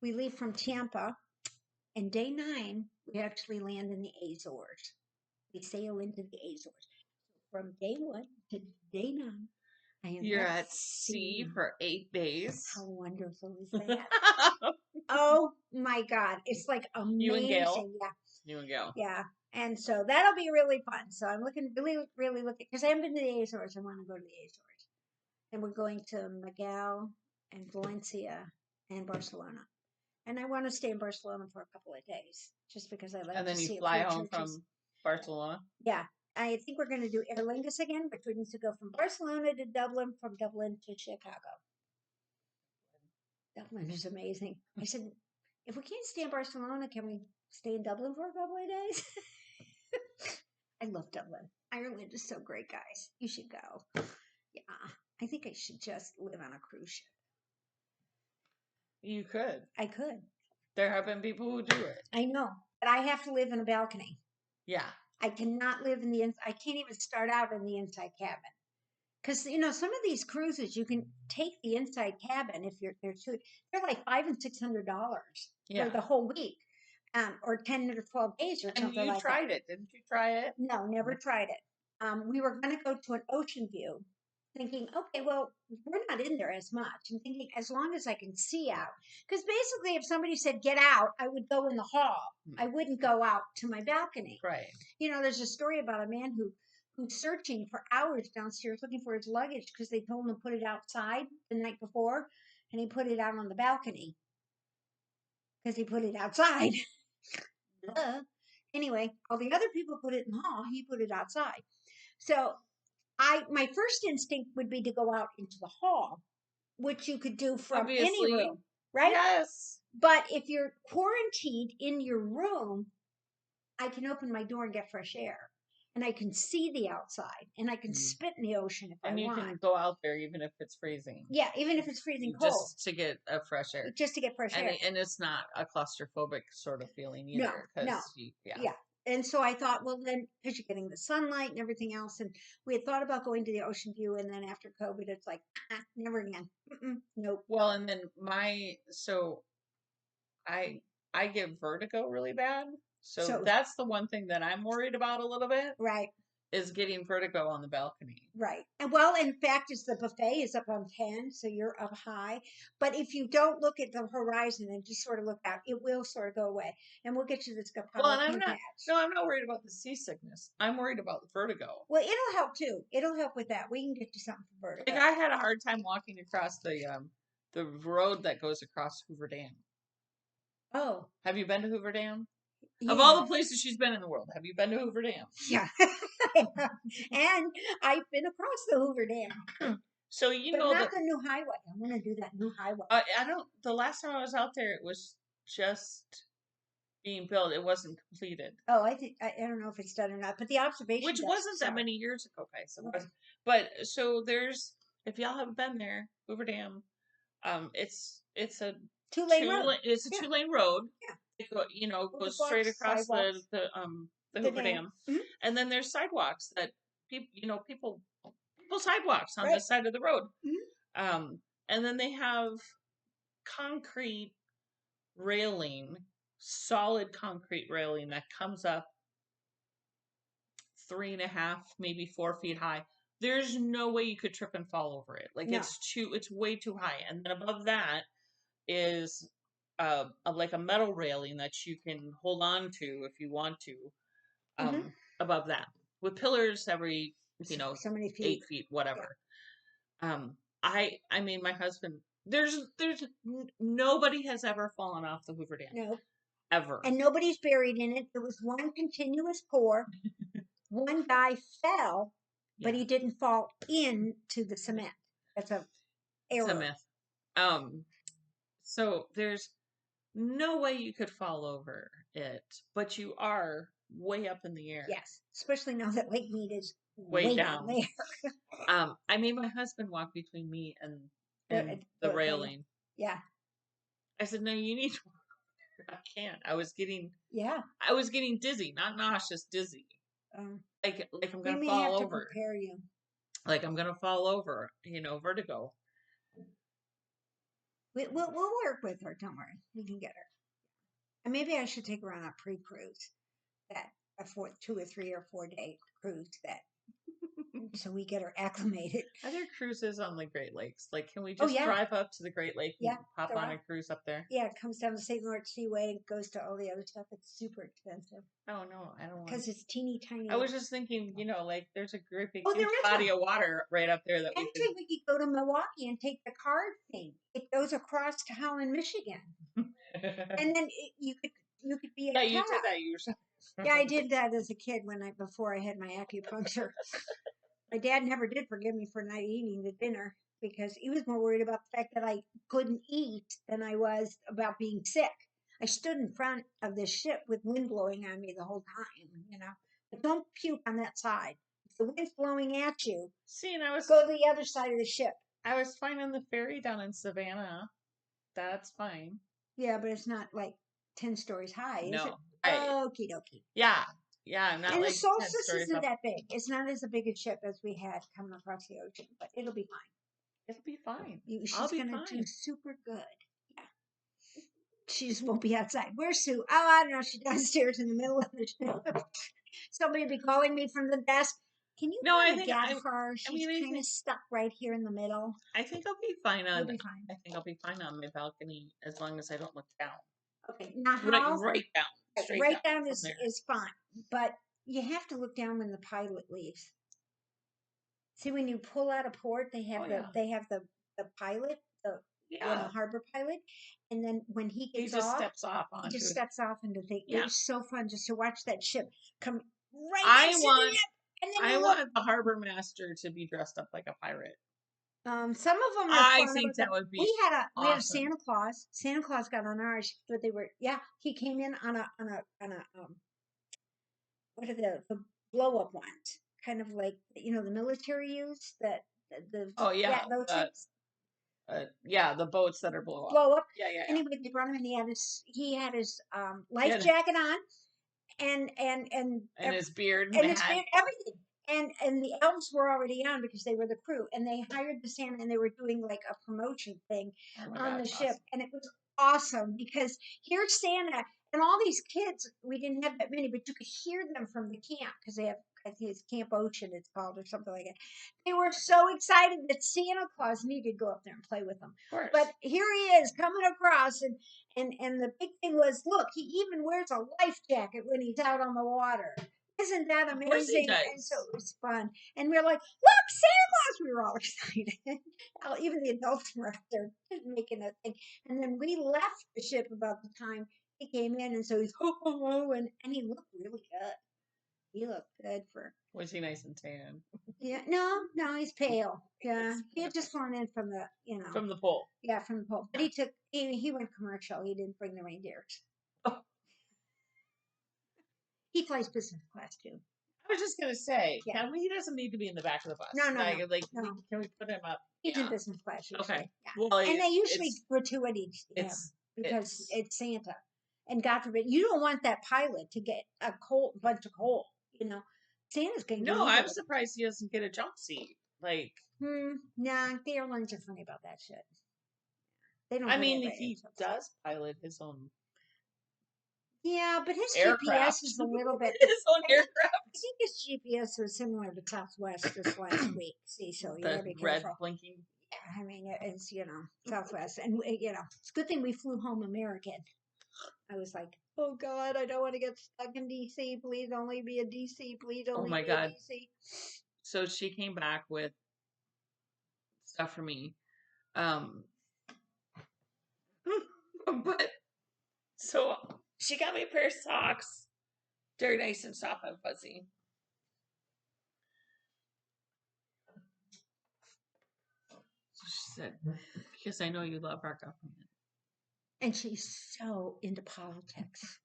We leave from Tampa. And day 9, we actually land in the Azores. We sail into the Azores. From day 1 to day 9, You're at sea for 8 days. How wonderful is that? Oh my God. It's like amazing. You and Gail. Yeah. You and Gail. Yeah. And so that'll be really fun. So I'm really looking, because I haven't been to the Azores. I want to go to the Azores. And we're going to Miguel and Valencia and Barcelona. And I want to stay in Barcelona for a couple of days, just because I like to see. And then you fly home from Barcelona? Yeah. I think we're going to do Aer Lingus again, but we need to go from Barcelona to Dublin, from Dublin to Chicago. Dublin is amazing. I said, if we can't stay in Barcelona, can we stay in Dublin for a couple of days? I love Dublin. Ireland is so great, guys. You should go. Yeah. I think I should just live on a cruise ship. You could. I could. There have been people who do it. I know, but I have to live in a balcony. Yeah. I cannot live in the I can't even start out in the inside cabin. Because, some of these cruises, you can take the inside cabin if they're like $500 and $600 for the whole week, or 10 or 12 days or something like that. And you tried it, didn't you try it? No, never tried it. We were going to go to an ocean view, thinking, okay, well, we're not in there as much. And thinking, as long as I can see out. Because basically, if somebody said, get out, I would go in the hall. I wouldn't go out to my balcony. Right. There's a story about a man who's searching for hours downstairs looking for his luggage because they told him to put it outside the night before, and he put it out on the balcony because he put it outside. Anyway, all the other people put it in the hall. He put it outside. So my first instinct would be to go out into the hall, which you could do from any room, right? Yes. But if you're quarantined in your room, I can open my door and get fresh air. And I can see the outside, and I can spit in the ocean if I want. And you can go out there even if it's freezing. Yeah, even if it's freezing cold. Just to get a fresh air. Just to get fresh air. And it's not a claustrophobic sort of feeling either. No. Yeah. And so I thought, well, then, because you're getting the sunlight and everything else, and we had thought about going to the ocean view, and then after COVID, it's like, never again. Nope. Well, and then I get vertigo really bad. So that's the one thing that I'm worried about a little bit. Right. Is getting vertigo on the balcony. Right. And well, in fact, the buffet is up on 10, so you're up high. But if you don't look at the horizon and just sort of look out, it will sort of go away. And we'll get you this patch. Well, and I'm not worried about the seasickness. I'm worried about the vertigo. Well, it'll help too. It'll help with that. We can get you something for vertigo. Like I had a hard time walking across the road that goes across Hoover Dam. Oh. Have you been to Hoover Dam? Yeah. Of all the places she's been in the world, have you been to Hoover Dam? Yeah. And I've been across the Hoover Dam. So but not the new highway. I want to do that new highway. The last time I was out there, it was just being built. It wasn't completed. Oh, I don't know if it's done or not, but the observation. Which wasn't that many years ago, guys. Okay. But so there's, if y'all haven't been there, Hoover Dam, it's a two-lane road. It's a 2-lane road. Yeah. It goes straight across the Hoover Dam. Mm-hmm. And then there's sidewalks that people sidewalks on the side of the road. Mm-hmm. And then they have concrete railing, solid concrete railing that comes up 3.5, maybe 4 feet high. There's no way you could trip and fall over it. Like it's way too high. And then above that is like a metal railing that you can hold on to if you want to, above that, with pillars every so many feet. 8 feet, whatever. Yeah. I mean, my husband, there's nobody has ever fallen off the Hoover Dam. No, ever, and nobody's buried in it. There was one continuous pour. One guy fell, but he didn't fall into the cement. That's a error. It's a myth. So there's no way you could fall over it, but you are way up in the air. Yes, especially now that Lake Mead is way down there. I made my husband walk between me and the railing. Yeah. I said, no, you need to walk over. I can't. I was getting dizzy, not nauseous, dizzy. Like I'm gonna fall over. To prepare you. Like I'm gonna fall over. Vertigo. We'll work with her. Don't worry, we can get her. And maybe I should take her on a pre-cruise, that a 2 or 3 or 4 day cruise that So we get her acclimated. Are there cruises on the Great Lakes? Like, can we just yeah. drive up to the Great Lake and Yeah, pop there on are. a cruise up there? Yeah, it comes down the St. Lawrence Seaway and goes to all the other stuff. It's super expensive. Oh, no, I don't want Because it's teeny tiny. I was just thinking, you know, like, there's a great big Oh, huge there is body one. of water right up there that we Actually, we could go to Milwaukee and take the card thing. It goes across to Holland, Michigan. And then you could be a Yeah, cat. you did that yourself. Yeah, I did that as a kid before I had my acupuncture. My dad never did forgive me for not eating the dinner because he was more worried about the fact that I couldn't eat than I was about being sick. I stood in front of this ship with wind blowing on me the whole time, you know. But don't puke on that side. If the wind's blowing at you, See, and go to the other side of the ship. I was fine on the ferry down in Savannah. That's fine. Yeah, but it's not like 10 stories high, is it? Right. Okie dokie. Yeah. Yeah, not And like the 10 Solstice stories isn't up. that big. It's not as a big a ship as we had coming across the ocean, but it'll be fine. It'll be fine. She's going to do super good. Yeah. She just won't be outside. Where's Sue? Oh, I don't know. She's downstairs in the middle of the ship. Somebody will be calling me from the desk. Can you get her? She's kind of stuck right here in the middle. I think I'll be fine on. You'll be fine. I think I'll be fine on my balcony as long as I don't look down. Okay, now right down, straight right down is fine, but you have to look down when the pilot leaves. See, when you pull out a port, they have the pilot, the harbor pilot, and then when he gets off, steps off into the. Yeah. It was so fun just to watch that ship come right I next want, to the ship, and then I want the harbor master to be dressed up like a pirate. Some of them are I fun. think that would be we had awesome. a Santa Claus. Santa Claus got on ours, but they were he came in on a what are the blow up ones? Kind of like the military use that the those things. The boats that are blow up. Yeah. Anyway, they brought him in. He had his life jacket on, and his beard and his beard, everything. And the elves were already on because they were the crew, and they hired the Santa, and they were doing like a promotion thing on the ship, and it was awesome because here's Santa and all these kids. We didn't have that many, but you could hear them from the camp because they have, I think it's Camp Ocean, it's called, or something like that. They were so excited that Santa Claus needed to go up there and play with them. But here he is coming across, and the big thing was, look, he even wears a life jacket when he's out on the water. Isn't that amazing? And so it was fun. And we were like, look, Santa Claus! We were all excited. Even the adults were out there making a thing. And then we left the ship about the time he came in, and so he's and he looked really good. He looked good for. Was he nice and tan? Yeah, no, he's pale. Yeah, he had just flown in from the, from the pole. Yeah, from the pole. But he went commercial. He didn't bring the reindeers. Oh. He flies business class too. I was just gonna say, he doesn't need to be in the back of the bus. No. Can we put him up? He's in business class usually. Okay. Yeah. Well, and they usually gratuity because it's Santa. And God forbid, you don't want that pilot to get a bunch of coal. Santa's going to. No, I'm surprised he doesn't get a jump seat. Like, nah, the airlines are funny about that shit. They don't. I mean, if he does pilot his own. Yeah, but his aircraft. GPS is a little bit. His own aircraft. I think his GPS was similar to Southwest this last week. See, so you gotta be careful. Red blinking. Yeah, I mean, it's Southwest, and it's a good thing we flew home American. I was like, oh God, I don't want to get stuck in DC. Please only be a DC. Please only be a DC. So she came back with stuff for me. But so she got me a pair of socks. They're nice and soft and fuzzy. So she said, because I know you love our government. And she's so into politics.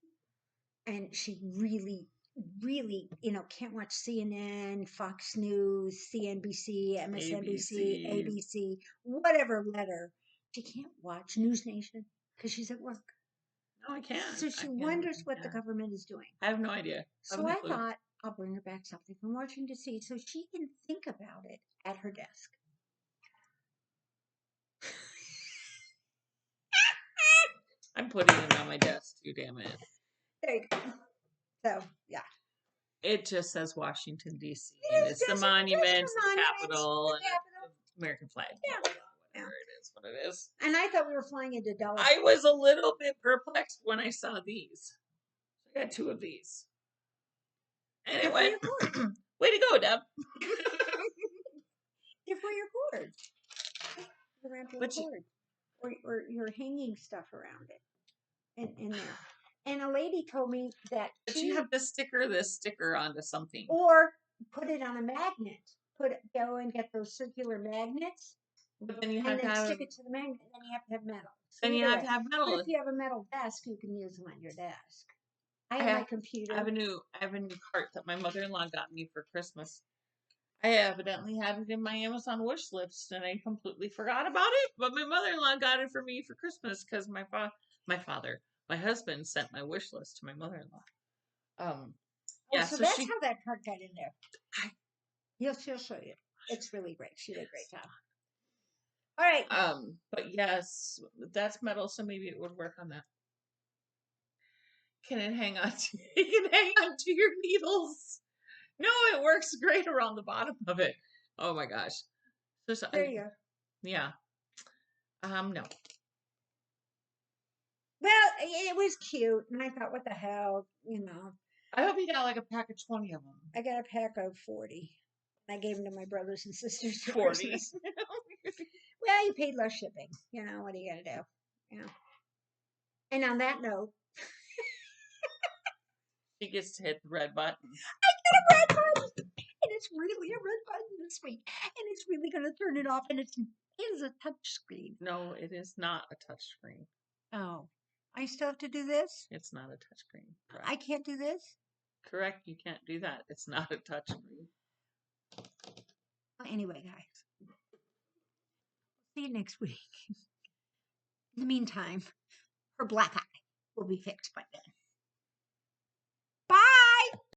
And she really, really, can't watch CNN, Fox News, CNBC, MSNBC, ABC, whatever letter. She can't watch News Nation because she's at work. No, I can't. So she wonders what the government is doing. I have no idea. So I thought I'll bring her back something from Washington DC so she can think about it at her desk. I'm putting it on my desk too, damn it. There you go. So, yeah. It just says Washington, D.C. And it's the monuments, the Capitol, and the American flag. Yeah. Whatever it is, what it is. And I thought we were flying into Dallas. I was a little bit perplexed when I saw these. I got 2 of these. And it went, way to go, Deb. They're for your cord. Around your cord. Or you're hanging stuff around it. In there. And a lady told me that but you have to sticker this sticker onto something. Or put it on a magnet. Go and get those circular magnets. But then you have to stick it to the magnet. And then you have to have metal. Then you have to have metal. But if you have a metal desk, you can use them on your desk. I have my computer. I have a new cart that my mother-in-law got me for Christmas. I evidently had it in my Amazon wish list and I completely forgot about it. But my mother-in-law got it for me for Christmas because my husband sent my wish list to my mother-in-law. Yeah, so that's how that cart got in there. She'll show you. It's really great. She did a great job. All right. But yes, that's metal, so maybe it would work on that. Can it hang on to? It can hang on to your needles. No, it works great around the bottom of it. Oh my gosh. There you go. Yeah. No. Well, it was cute, and I thought, what the hell, I hope you got like a pack of 20 of them. I got a pack of 40. I gave them to my brothers and sisters for 40. Christmas. Well, you paid less shipping. What are you going to do? And on that note, she gets to hit the red button. I get a red button! And it's really a red button this week. And it's really going to turn it off. And it is a touch screen. No, it is not a touch screen. Oh. I still have to do this? It's not a touch screen. Correct. I can't do this? Correct. You can't do that. It's not a touch screen. Anyway, guys. See you next week. In the meantime, her black eye will be fixed by then.